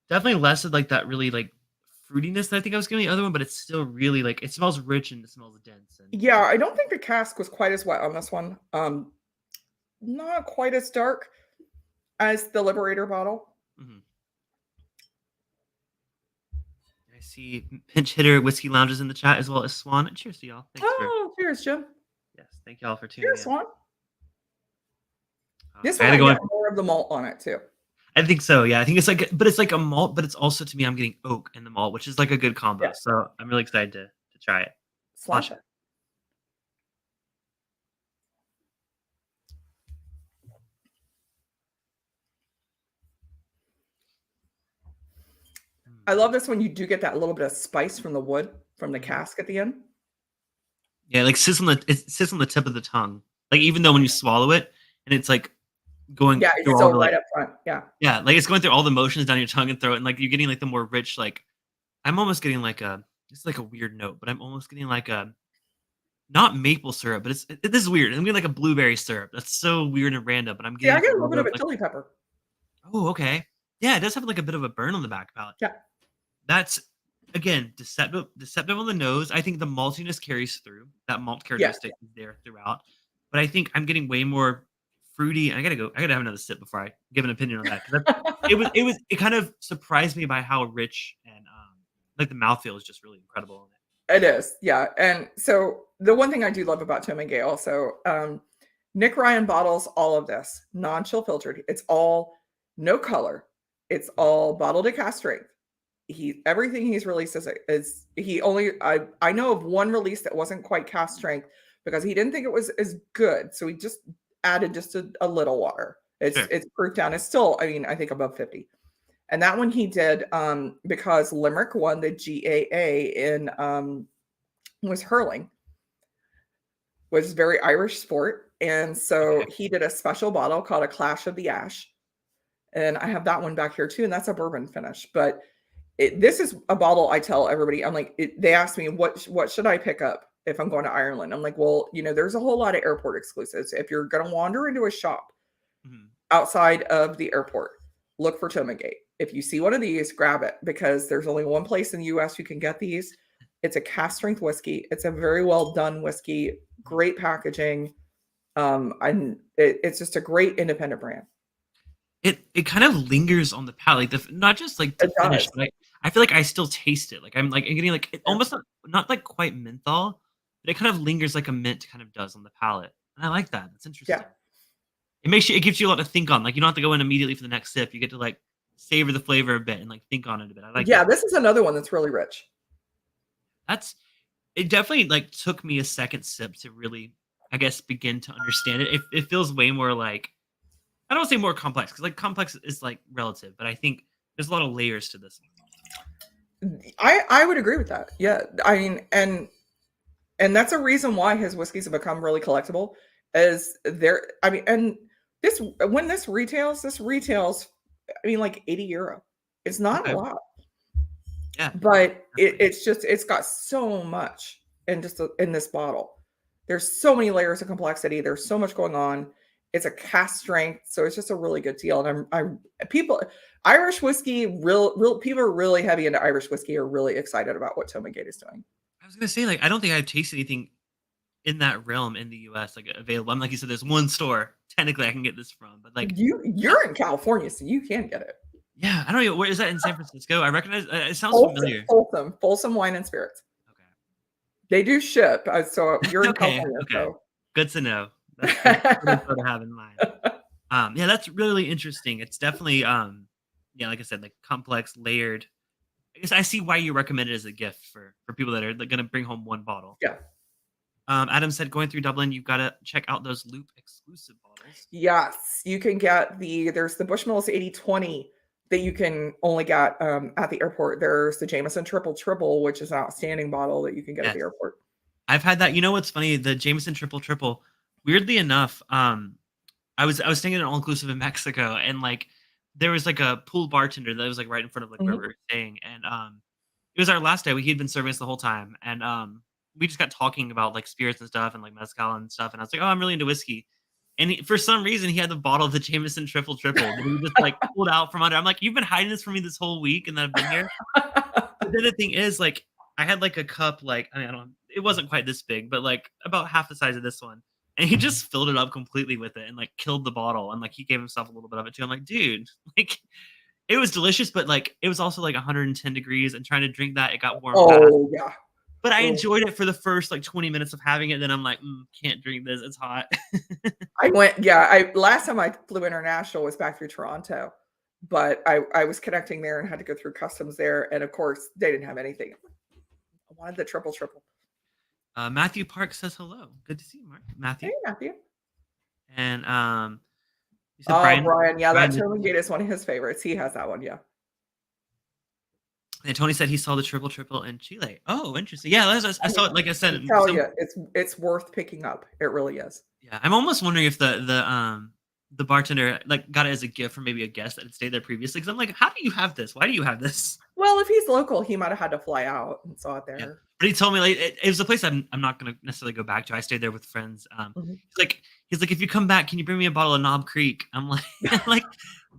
Definitely less of, like, that really, like, fruitiness that I think I was getting the other one, but it's still really, like, it smells rich and it smells dense and Yeah, I don't think the cask was quite as wet on this one. Not quite as dark as the Liberator bottle. Mhm. I see Pinch Hitter Whiskey Lounges in the chat as well as Swan. Cheers to y'all. Thanks for Oh, cheers, Jim. yes, thank y'all for tuning Cheers, in. Swan. This I one gotta I go get on. more of the malt on it too. I think so, yeah. I think it's like but it's like a malt, but it's also to me, I'm getting oak in the malt, which is like a good combo. Yeah, So I'm really excited to try it. slash it. I love this one. You do get that little bit of spice from the wood from the cask at the end. Yeah, like it sits on the tip of the tongue. Like, even though when you swallow it and it's like going Yeah, it's through all still the right like up front. Yeah. yeah, like it's going through all the motions down your tongue and throat, and like you're getting like the more rich, like I'm almost getting like a it's like a weird note, but I'm almost getting like a not maple syrup, but this is weird. I'm getting like a blueberry syrup. That's so weird and random, but I'm See, getting I like a get a little little bit bit of of a like chili pepper. oh, okay. Yeah, it does have like a bit of a burn on the back palate. Yeah. That's again deceptive on the nose. I think the maltiness carries through. That malt Yeah. characteristic is there throughout. But I think I'm getting way more fruity. I gotta have another sip before I give an opinion on that. Because it kind of surprised me by how rich and like the mouthfeel is just really incredible on it. It is. Yeah. And so the one thing I do love about Tomengay also, Nick Ryan bottles all of this non-chill filtered. It's all no color. It's all bottled to cask strength. Everything he's released is he only I know of one release that wasn't quite cask strength because he didn't think it was as good, so he just added just a little water. Sure. It's proof down. It's still, I mean, I think above 50. And that one he did because Limerick won the GAA in was hurling, was very Irish sport, and so Okay. he did a special bottle called a Clash of the Ash, and I have that one back here too, and that's a bourbon finish. But this is a bottle I tell everybody. I'm like, they ask me what should I pick up if I'm going to Ireland. I'm like, well, there's a whole lot of airport exclusives. If you're going to wander into a shop Mhm. outside of the airport, look for Tomengate. If you see one of these, grab it because there's only one place in the US you can get these. It's a cask strength whiskey. It's a very well done whiskey, great packaging. And it's just a great independent brand. It kind of lingers on the palate, like not just like to It finish, does. but I feel like I still taste it. Like I'm getting like it Yeah. almost not like quite menthol, but it kind of lingers like a mint kind of does on the palate. And I like that. That's interesting. Yeah. It gives you a lot to think on. Like you don't have to go in immediately for the next sip. You get to like savor the flavor a bit and like think on it a bit. I like Yeah, that. this is another one that's really rich. It definitely like took me a second sip to really, I guess, begin to understand it. It feels way more like I don't say more complex because like complex is like relative, but I think there's a lot of layers to this one. I would agree with that. Yeah. I mean, and that's a reason why his whiskeys have become really collectible is there. I mean, and this retails, I mean, like €80. It's not Okay. a lot. Yeah, But definitely. it's got so much in this bottle. There's so many layers of complexity. There's so much going on. It's a cask strength, so it's just a really good deal. And people Irish whiskey, real people are really heavy into Irish whiskey are really excited about what Tomagate is doing. I was gonna say, like, I don't think I've tasted anything in that realm in the US, like, available. I'm like you said, there's one store technically I can get this from, but, like, You're in California, so you can get it. yeah, I don't know, where is that in San Francisco? I recognize it sounds Folsom, familiar. Folsom Wine and Spirits. Okay. They do ship, so you're in Okay, California, okay. so Good to know. That's good info to have in mind. Yeah, that's really interesting. It's definitely, yeah, like I said, like, complex, layered. I guess I see why you recommend it as a gift for people that are, like, gonna bring home 1 bottle. yeah. Adam said, "Going through Dublin, you've gotta check out those Loop exclusive bottles." Yes, you can get there's the Bushmills 80/20 that you can only get, at the airport. There's the Jameson Triple Triple, which is an outstanding bottle that you can get at Yes. the airport. I've had that. You know what's funny? The Jameson Triple Triple, weirdly enough, I was staying at an all inclusive in Mexico, and, like, there was, like, a pool bartender that was, like, right in front of, like, where we Mhm. were staying, and, it was our last day. He had been serving us the whole time, and, we just got talking about, like, spirits and stuff and, like, mezcal and stuff, and I was like, "Oh, I'm really into whiskey." And for some reason, he had the bottle of the Jameson Triple Triple that he just, like, pulled out from under. I'm like, "You've been hiding this from me this whole week and that I've been here?" But then the thing is, like, I had, like, a cup, like, I don't it wasn't quite this big, but, like, about half the size of this one, and he just filled it up completely with it and, like, killed the bottle, and, like, he gave himself a little bit of it too. I'm like, "Dude," like, it was delicious, but, like, it was also, like, 110 degrees, and trying to drink that, it got warm fast. Oh, yeah. But I Oh. enjoyed it for the first, like, 20 minutes of having it, then I'm like, can't drink this, it's hot." I last time I flew international was back through Toronto, but I was connecting there and had to go through customs there, and of course, they didn't have anything. I wanted the triple triple. Matthew Park says hello. Good to see you, Mark Hey, Matthew. Matthew. And, you said Oh, Brian Brian, yeah, that Brian German gate is one of his favorites. He has that one, yeah. and Tony said he saw the triple triple in Chile. Oh, interesting. Yeah, I I saw mean, it, like I said, I tell some you, it's worth picking up. It really is. yeah, I'm almost wondering if the bartender, like, got it as a gift from maybe a guest that had stayed there previously. Because 'cause I'm like, "How do you have this? Why do you have this?" Well, if he's local, he might have had to fly out and saw it Yeah. there. But he told me, like, it was a place I'm not gonna necessarily go back to. I stayed there with friends. Mhm. He's like, "If you come back, can you bring me a bottle of Knob Creek?" I'm like I'm like,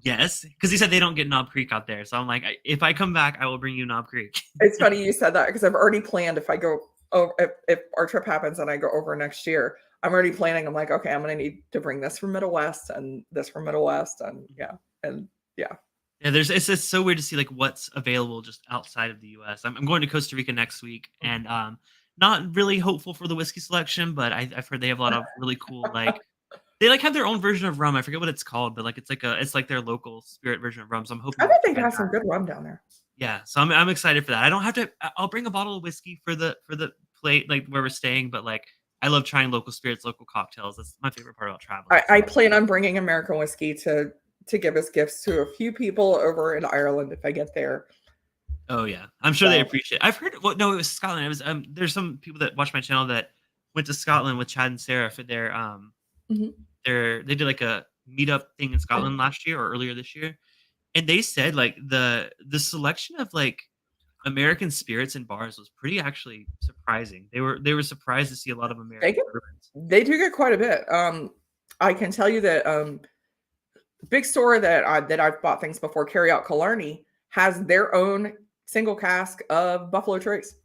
"Yes," because he said they don't get Knob Creek out there. So I'm like, "If I come back, I will bring you Knob Creek." It's funny you said that because I've already planned if I go over if our trip happens and I go over next year, I'm already planning. I'm like, okay, I'm gonna need to bring this from Middle West and this from Middle West, and and yeah. Yeah, it's just so weird to see, like, what's available just outside of the US. I'm going to Costa Rica next week, and, not really hopeful for the whiskey selection, but I've heard they have a lot of really cool, like they, like, have their own version of rum. I forget what it's called, but, like, it's like their local spirit version of rum, so I'm I hoping to bet they'd try have that. some good rum down there. Yeah, so I'm excited for that. I don't have to I'll bring a bottle of whiskey for the plate, like, where we're staying, but, like, I love trying local spirits, local cocktails. That's my favorite part about traveling, I so plan on bringing American whiskey to give as gifts to a few people over in Ireland if I get there. oh, yeah. I'm sure they So appreciate it. I've heard well, no, it was Scotland. It was, there's some people that watch my channel that went to Scotland with Chad and Sarah for mhm. they did, like, a meetup thing in Scotland last year or earlier this year, and they said, like, the selection of, like, American spirits in bars was pretty actually surprising. They were surprised to see a lot of They American get bourbons. they do get quite a bit. I can tell you that big store that I've bought things before, Carry Out Killarney, has their own single cask of Buffalo Trace.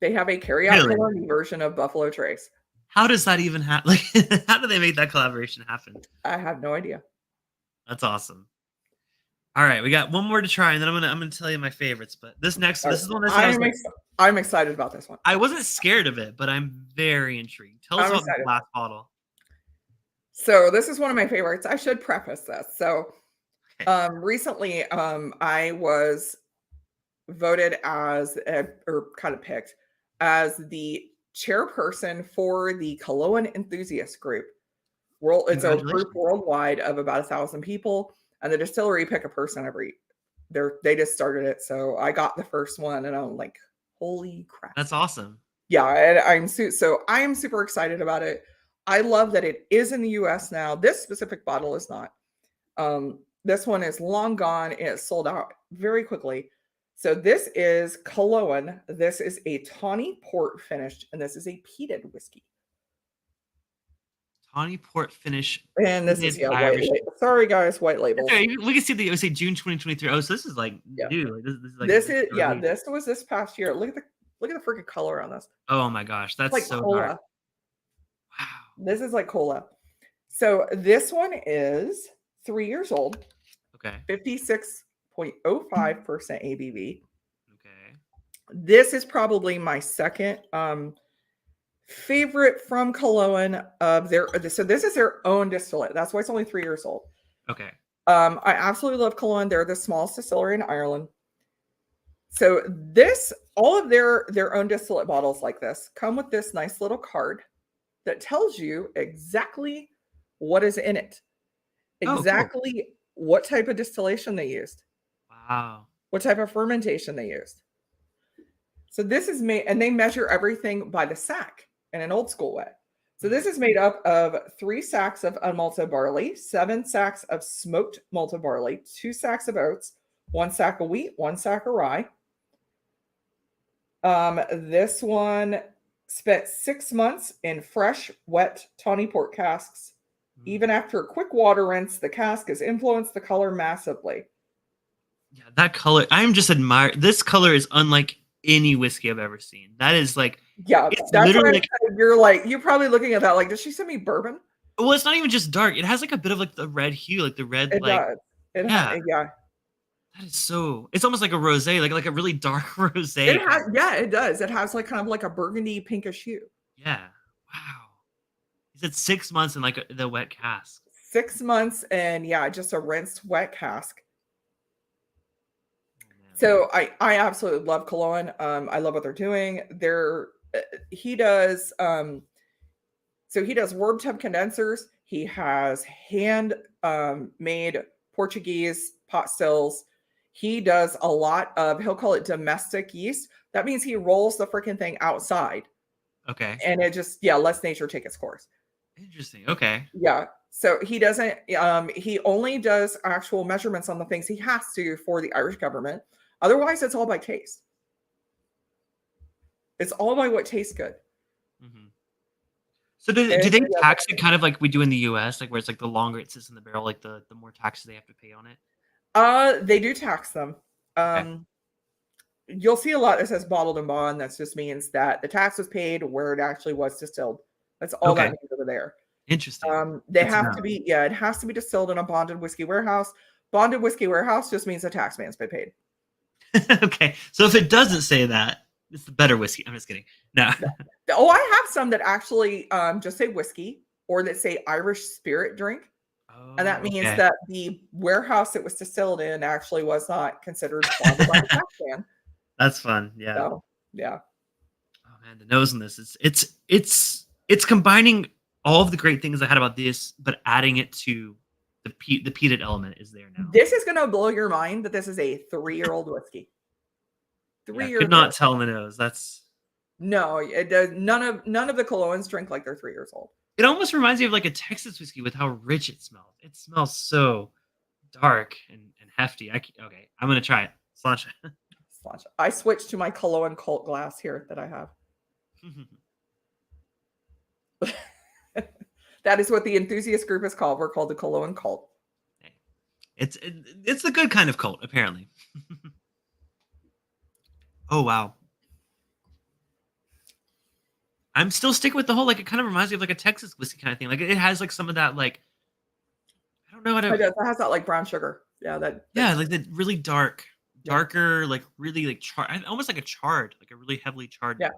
They have a Carry Out Really? Killarney version of Buffalo Trace. How does that even happen? Like, how do they make that collaboration happen? I have no idea. That's awesome. Alright, we got one more to try, and then I'm gonna tell you my favorites, but All this right. is the one that said I was like I'm excited about this one. I wasn't scared of it, but I'm very intrigued. Tell us I'm about this excited. last bottle. So this is one of my favorites. I should preface this. So Okay. recently I was voted as or kind of picked as the chairperson for the Cologne enthusiast group. It's a group Congratulations. worldwide of about 1,000 people, and the distillery pick a person every. They just started it, so I got the first one, and I'm like, holy crap! That's awesome. Yeah, and so I am super excited about it. I love that it is in the U.S. now. This specific bottle is not. This one is long gone. It sold out very quickly. So this is Cologne. This is a tawny port finished, and this is a peated whiskey. Tawny port finish, And this is peated white Irish. label. Sorry guys, white That's all labels. right. We can see the, it was say June 2023. Oh, so this is like Yeah. new. Like this is like This this is early. this was this past year. Look at the freaking color on this. Oh my gosh, It's that's like so dark. cola. Wow. This is like cola. So this one is 3 years old, Okay. 56.05% ABV. Okay. This is probably my second favorite from Cologne of their. So this is their own distillate. That's why it's only 3 years old. Okay. I absolutely love Cologne. They're the smallest distillery in Ireland. So this, all of their own distillate bottles like this come with this nice little card that tells you exactly what is in it, Oh, cool. exactly what type of distillation they used, Wow. what type of fermentation they used. So this is made, and they measure everything by the sack in an old school way. So this is made up of 3 sacks of unmalted barley, 7 sacks of smoked malted barley, 2 sacks of oats, 1 sack of wheat, 1 sack of rye. This one spent 6 months in fresh, wet tawny port casks. Even after a quick water rinse, the cask has influenced the color massively. Yeah, that color. I'm just admire. This color is unlike any whiskey I've ever seen. That is like, Yeah, it's that's what literally you're probably looking at that like, did she send me bourbon? well, it's not even just dark. It has like a bit of like the red hue, like the red, It like does. yeah. Yeah. That is so. It's almost like a rosé, like a really dark rosé. It has, yeah, it does. It has like kind of like a burgundy pinkish hue. Yeah. Wow. He said 6 months in like the wet cask. 6 months and yeah, just a rinsed wet cask. Oh, man. So I absolutely love Cologne. I love what they're doing. He does so he does worm tub condensers. He has hand made Portuguese pot stills. He does a lot of, he'll call it domestic yeast. That means he rolls the freaking thing outside. Okay. And it just, yeah, lets nature take its course. Interesting. Okay. Yeah. So he doesn't, he only does actual measurements on the things he has to for the Irish government. Otherwise, it's all by taste. It's all by what tastes good. Mm-hmm. So do they tax it kind of like we do in the US, like where it's like the longer it sits in the barrel, like the more taxes they have to pay on it? They do tax them. Okay. You'll see a lot that says bottled and bond. That just means that the tax was paid where it actually was distilled. That's all that means over there. Interesting. They have to be, yeah, it has to be distilled in a bonded whiskey warehouse. Bonded whiskey warehouse just means the tax man's been paid. Okay. So if it doesn't say that, it's the better whiskey. I'm just kidding. No. Oh, I have some that actually just say whiskey or that say Irish spirit drink. Oh, And that means that the warehouse it was distilled in actually was not considered bonded by the tax man. That's fun. Yeah. So, yeah. Oh man, the nose in this it's combining all of the great things I had about this, but adding it to the peated element is there now. This is going to blow your mind that this is a 3-year-old whiskey. 3 years. Could not tell in the nose. That's no, it does. None of the Colognes drink like they're 3 years old. It almost reminds me of like a Texas whiskey with how rich it smells. It smells so dark and hefty. Okay, I'm gonna try it. Sláinte. I switched to my Cologne Cult glass here that I have. That is what the enthusiast group is called. We're called the Cologne Cult. It's the good kind of cult, apparently. Oh wow. I'm still sticking with the whole, like, it kind of reminds me of like a Texas whiskey kind of thing. Like it has like some of that, like, I don't know how to. It has that like brown sugar. Yeah, yeah, like the really darker, like really like charred, almost like a charred, like a really heavily charred. Yeah.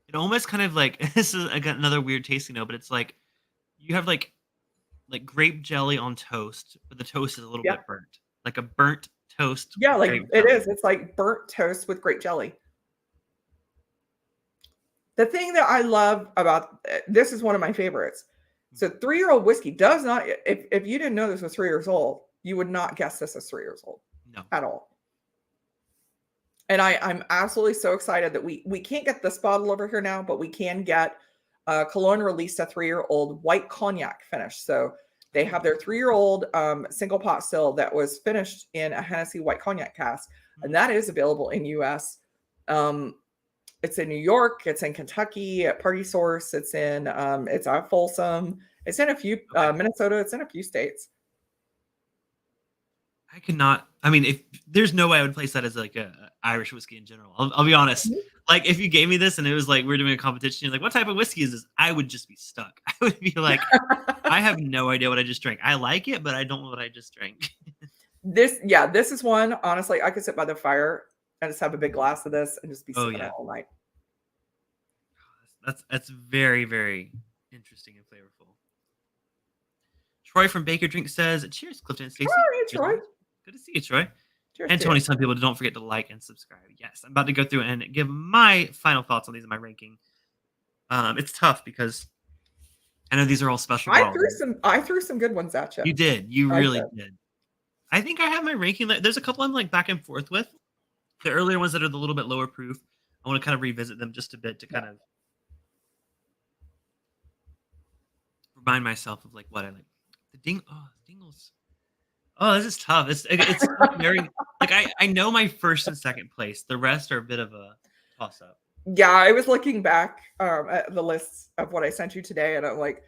It almost kind of like this is again another weird tasting note, but it's like you have like grape jelly on toast, but the toast is a little bit burnt, like a burnt toast. Yeah, like it is. It's like burnt toast with grape jelly. The thing that I love about this is one of my favorites. So 3-year-old whiskey does not, if you didn't know this was 3 years old, you would not guess this is 3 years old. No. At all. And I'm absolutely so excited that we can't get this bottle over here now, but we can get Cologne released a 3-year-old white cognac finish. So They have their 3-year-old single pot still that was finished in a Hennessy white cognac cask, and that is available in US. It's in New York, it's in Kentucky at Party Source, it's at Folsom, it's in a few Minnesota, it's in a few states. I cannot. I mean, if there's no way I would place that as like a Irish whiskey in general. I'll be honest. Mhm. Like, if you gave me this and it was like we're doing a competition, you're like, what type of whiskey is this? I would just be stuck. I would be like, I have no idea what I just drank. I like it, but I don't know what I just drank. This is one, honestly, I could sit by the fire and just have a big glass of this and just be Oh sipping yeah, it all night. that's very very interesting and flavorful. Troy from Baker Drink says, "Cheers, Clifton and Stacie." Oh, hey, Troy. Good to see you, Troy. Cheers And to Tony, you. some people don't forget to like and subscribe. Yes, I'm about to go through and give my final thoughts on these in my ranking. It's tough because I know these are all special bottles. I threw some good ones at you. You did. You I really did. did. I think I have my ranking. There's a couple I'm like back and forth with. The earlier ones that are a little bit lower proof, I want to kind of revisit them just a bit to kind of remind myself of like what I like. Dingles. Oh, this is tough. It's very like I know my first and second place. The rest are a bit of a toss up. Yeah, I was looking back at the lists of what I sent you today, and I'm like,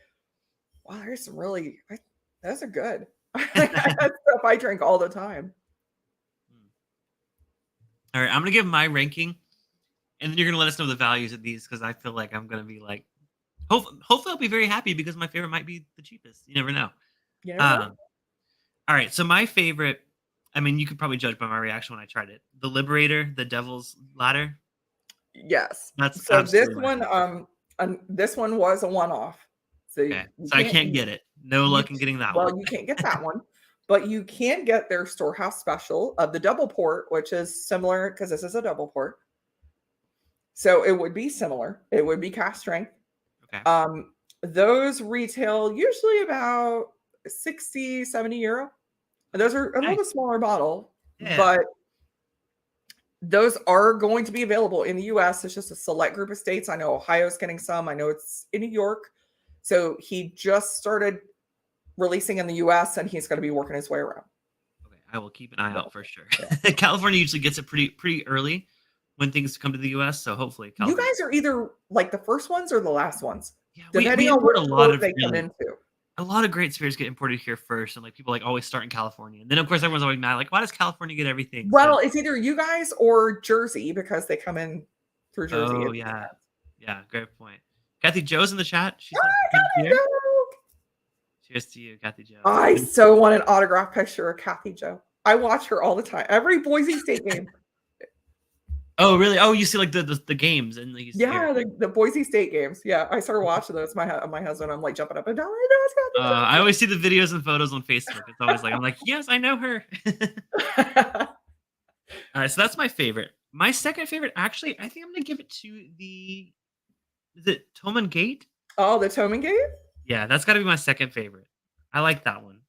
wow, there's some those are good. That's stuff I drink all the time. All right, I'm gonna give my ranking, and then you're gonna let us know the values of these because I feel like I'm gonna be like, hopefully I'll be very happy because my favorite might be the cheapest. You never know. You never know. All right, so my favorite. I mean, you could probably judge by my reaction when I tried it. The Liberator, the Devil's Ladder. Yes. That's So this absolutely my one, favorite. this one was a one-off. So Okay, so I can't get it. No luck in getting that one. you can't get that one, but you can get their storehouse special of the double port, which is similar because this is a double port. So it would be similar. It would be cask strength. Okay. Those retail usually about 60, 70 euro. And those are a little bit smaller bottle, Yeah. but those are going to be available in the US. It's just a select group of states. I know Ohio's getting some. I know it's in New York. So he just started releasing in the US and he's going to be working his way around. Okay, I will keep an eye out for sure. California usually gets it pretty early when things come to the US, so hopefully California. You guys are either like the first ones or the last ones. Yeah, depending on what what a lot of they come into. A lot of great spirits get imported here first, and like people like always start in California. And then of course everyone's always mad, like, why does California get everything? Well, it's either you guys or Jersey because they come in through Jersey. Oh yeah. Yeah, great point. Kathy Joe's in the chat. She Hi, said, Kathy Joe. Cheers to you, Kathy Joe. I so want an autograph picture of Kathy Joe. I watch her all the time. Every Boise State game. Oh, really? Oh, you see like the games and like, the Boise State games. Yeah, I started watching those. My husband, I'm like jumping up and down. I know it's Kathy Joe. I always see the videos and photos on Facebook. It's always like I'm like, yes, I know her. All right, so that's my favorite. My second favorite, actually, I think I'm gonna give it to is it Toman Gate? Oh, the Toman Gate? Yeah, that's got to be my second favorite. I like that one.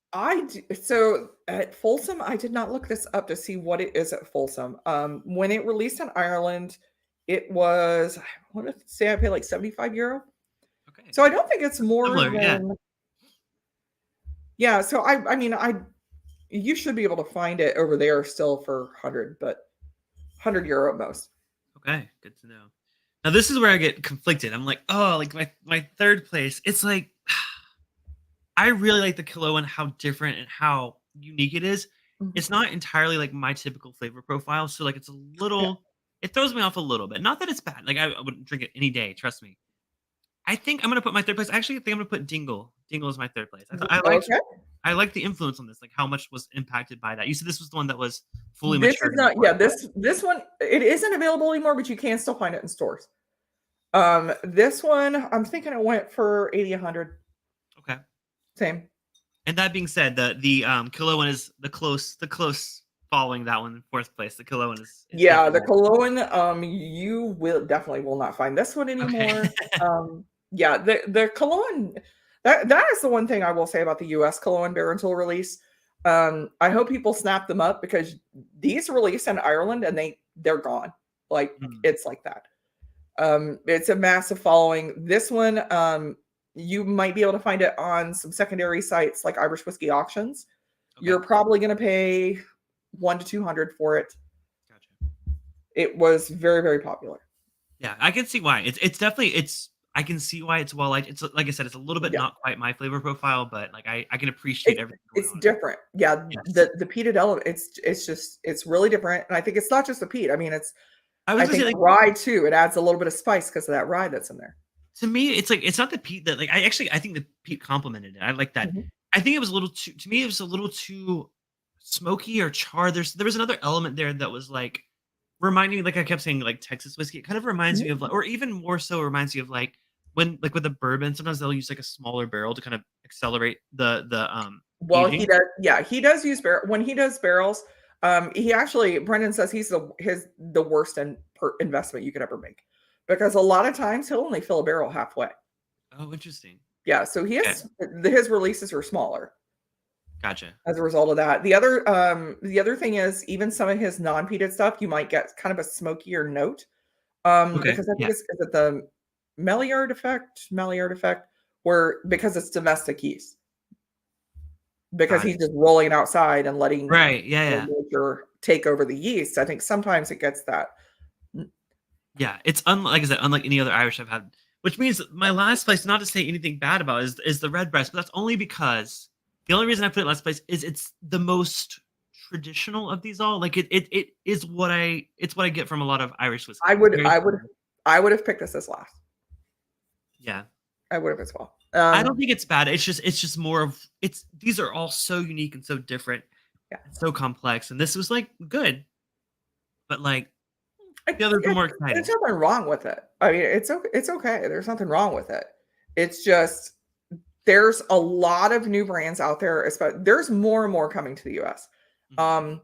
So at Folsom, I did not look this up to see what it is at Folsom. When it released in Ireland, it was, I want to say I paid like 75 euro. Okay. So I don't think it's more Similar, than. Yeah. So I mean, you should be able to find it over there still for 100, but 100 euro at most. Okay, good to know. Now this is where I get conflicted. I'm like, oh, like my third place. It's like I really like the Kilo and how different and how unique it is. Mhm. It's not entirely like my typical flavor profile, so like it's a little. It throws me off a little bit. Not that it's bad. Like I wouldn't drink it any day. Trust me. I think I'm gonna put my third place. Actually, I think I'm gonna put Dingle. Dingle is my third place. I like the influence on this, like how much was impacted by that. You said this was the one that was fully This matured. is not, this one, it isn't available anymore, but you can still find it in stores. This one, I'm thinking it went for 80, 100. Okay. Same. And that being said, the Kilo one is the close following that one in fourth place. The Kilo one is the Cologne, you will not find this one anymore. Okay. The Cologne, that is the one thing I will say about the US Cologne Barrel release. I hope people snap them up because these release in Ireland and they're gone. Like it's like that. It's a massive following. This one, You might be able to find it on some secondary sites like Irish whiskey auctions. Okay. You're probably going to pay 1 to 200 for it. Gotcha. It was very, very popular. Yeah, I can see why. It's definitely I can see why it's well liked. It's like I said, it's a little bit Yeah. not quite my flavor profile, but like I can appreciate everything going It's on. different. Yeah, Yes. the peated element, it's really different, and I think it's not just the peat. I mean, I was I gonna say think like rye too, it adds a little bit of spice because of that rye that's in there. to me, it's like it's not the peat that like I think the peat complemented it. I like that. Mhm. I think it was a little too to me it was a little too smoky or charred. There was another element there that was like reminding me, like I kept saying, like Texas whiskey. It kind of reminds me Mhm. of like, or even more so reminds you of like when like with the bourbon, sometimes they'll use like a smaller barrel to kind of accelerate the Well, he aging. does yeah, he does use when he does barrels, he actually Brendan says he's the worst investment you could ever make, because a lot of times he'll only fill a barrel halfway. Oh, interesting. Yeah, so Okay, his releases are smaller gotcha. as a result of that. The other thing is even some of his non-peated stuff, you might get kind of a smokier note, Okay, because I think yeah, is it the Maillard effect, where because it's domestic yeast, because got he's it. just rolling outside and letting Right, yeah, yeah. nature take over the yeast. I think sometimes it gets that. Yeah, it's like I said, unlike any other Irish I've had, which means my last place, not to say anything bad about it, is the red breast, but that's only because the only reason I put it last place is it's the most traditional of these all. Like it is what I get from a lot of Irish whiskey. I It's would very I would similar. I would have picked this as last. Yeah. I would have as well. I don't think it's bad. It's just more of it's these are all so unique and so different Yeah. and so complex. And this was like good, but like I the others were more There's exciting. nothing wrong with it. I mean, it's okay. There's nothing wrong with it. It's just there's a lot of new brands out there, there's more and more coming to the US. Mhm. Um,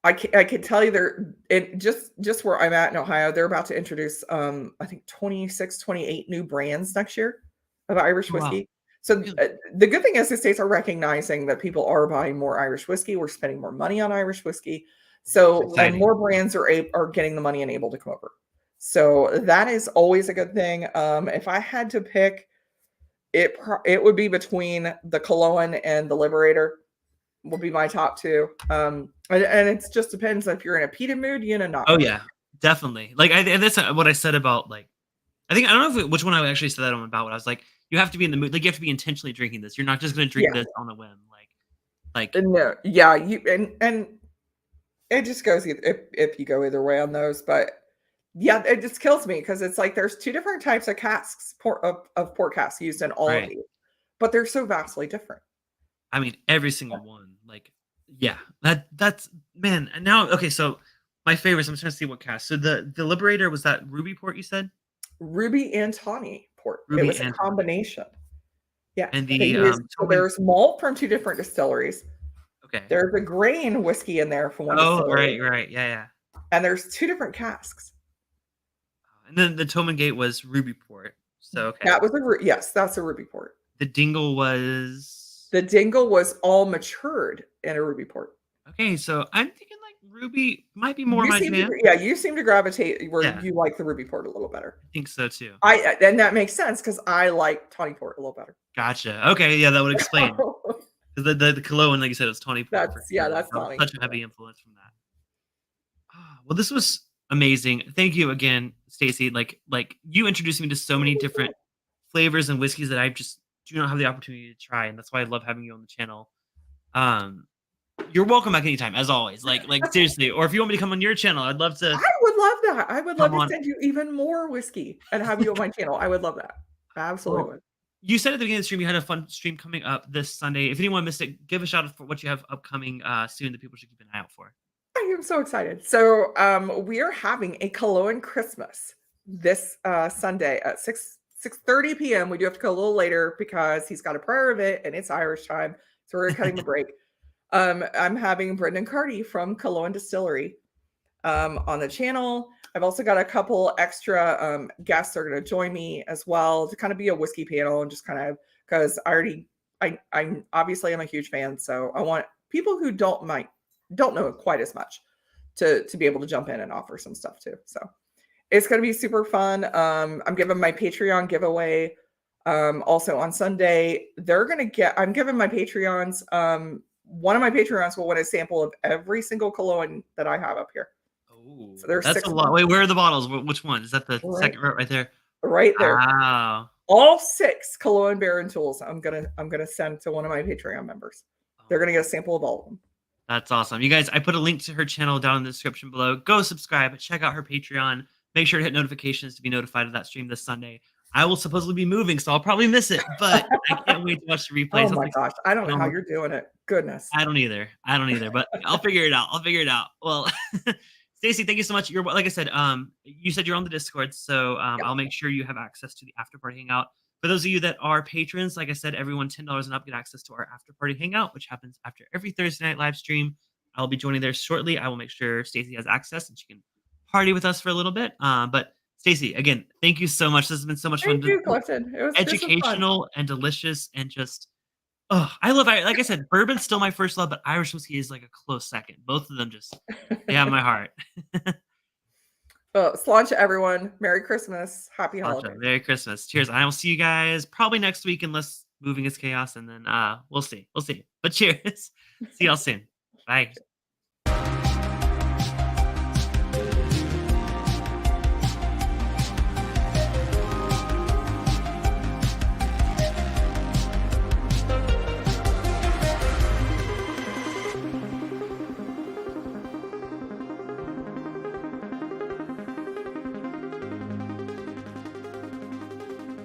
I can tell you just where I'm at in Ohio, they're about to introduce, I think 26, 28 new brands next year of Irish Oh, wow. whiskey. So, Really? the good thing is the states are recognizing that people are buying more Irish whiskey. We're spending more money on Irish whiskey. Which is So, and exciting. more brands are getting the money and able to come over. So, that is always a good thing. If I had to pick, it would be between the Cologne and the Liberator will be my top two. And it just depends if you're in a peated mood, you're in a not Oh mood. yeah, definitely. Like and that's what I said about like I think I don't know which one I actually said that on about. What I was like, you have to be in the mood. Like you have to be intentionally drinking this. You're not just going to drink Yeah. this on a whim. Like No, yeah, you and it just goes if you go either way on those, but yeah, it just kills me because it's like there's two different types of casks of port casks used in all of right. these, but they're so vastly different. I mean, every single one. Like yeah, that's man. And now okay, so my favorites. I'm trying to see what cast. So the Liberator was that Ruby Port you said? Ruby and tawny port. It Ruby was a and Tawny. combination. Yeah, And they the used so Toman. there's malt from two different distilleries. Okay. There's a grain whiskey in there from one Oh distillery, right, right, yeah, yeah. and there's two different casks. And then the Toman Gate was Ruby Port. So okay. That was yes, that's a ruby port. The Dingle was The dingle was all matured in a ruby port. okay. So I'm thinking like Ruby might be more You my seem to, jam. yeah, you seem to gravitate where Yeah, you like the ruby port a little better. I think so too. I and that makes sense because I like tawny port a little better. Gotcha. Okay, yeah, that would explain. 'Cause the Cologne, like you said, it was Tawny Port for sure. Like, That's that was tawny. such a heavy influence from that. Ah, well, this was amazing. Thank you again, Stacie. Like you introduced me to so many different flavors and whiskeys that I just do not have the opportunity to try, and that's why I love having you on the channel. Um, you're welcome back anytime, as always. Like seriously, or if you want me to come on your channel, I'd love to I would love that. I would love come to on. send you even more whiskey and have you on my channel. I would love that. I absolutely Well, would. you said at the beginning of the stream you had a fun stream coming up this Sunday. If anyone missed it, give a shout out for what you have upcoming soon that people should keep an eye out for. I am so excited. So, we are having a Cologne Christmas this Sunday at 6:30 p.m. We do have to go a little later because he's got a prayer event and it's Irish time, so we're cutting a break. I'm having Brendan Carty from Cologne Distillery on the channel. I've also got a couple extra guests that are going to join me as well to kind of be a whiskey panel and just kind of because I'm obviously I'm a huge fan, so I want people who don't know quite as much to be able to jump in and offer some stuff too. So it's going to be super fun. I'm giving my Patreon giveaway Also on Sunday, they're gonna get. I'm giving my Patreons. One of my Patreons will win a sample of every single cologne that I have up here. Oh, So there's that's a 6 of lot. them Wait, where are the bottles? Which one? Is that the right, second row right there? right there. Wow. All 6 Cologne Baron tools. I'm gonna send to one of my Patreon members. They're gonna get a Oh, sample of all of them. that's awesome. You guys, I put a link to her channel down in the description below. Go subscribe, check out her Patreon. Make sure to hit notifications to be notified of that stream this Sunday. I will supposedly be moving, so I'll probably miss it, but I can't wait to watch the Oh replays. my gosh, I don't know how you're doing it. Goodness. I don't either. I don't either, but I'll figure it out. I'll figure it out. Well, Stacie, thank you so much. You're like I said, you said you're on the Discord, so Yep. I'll make sure you have access to the after party hangout. For those of you that are patrons, like I said, everyone $10 and up get access to our after party hangout, which happens after every Thursday night live stream. I'll be joining there shortly. I will make sure Stacie has access and she can party with us for a little bit. But Stacie, again, thank you so much. This has been so much fun. Thank you, Clifton. This was fun. Educational and delicious and just I love like I said, bourbon's still my first love, but Irish whiskey is like a close second. Both of them just they have my heart. Well, sláinte everyone. Merry Christmas. Happy Gotcha. holidays. Merry Christmas. Cheers. I will see you guys probably next week unless moving is chaos, and then we'll see. We'll see. But cheers. See y'all soon. Bye.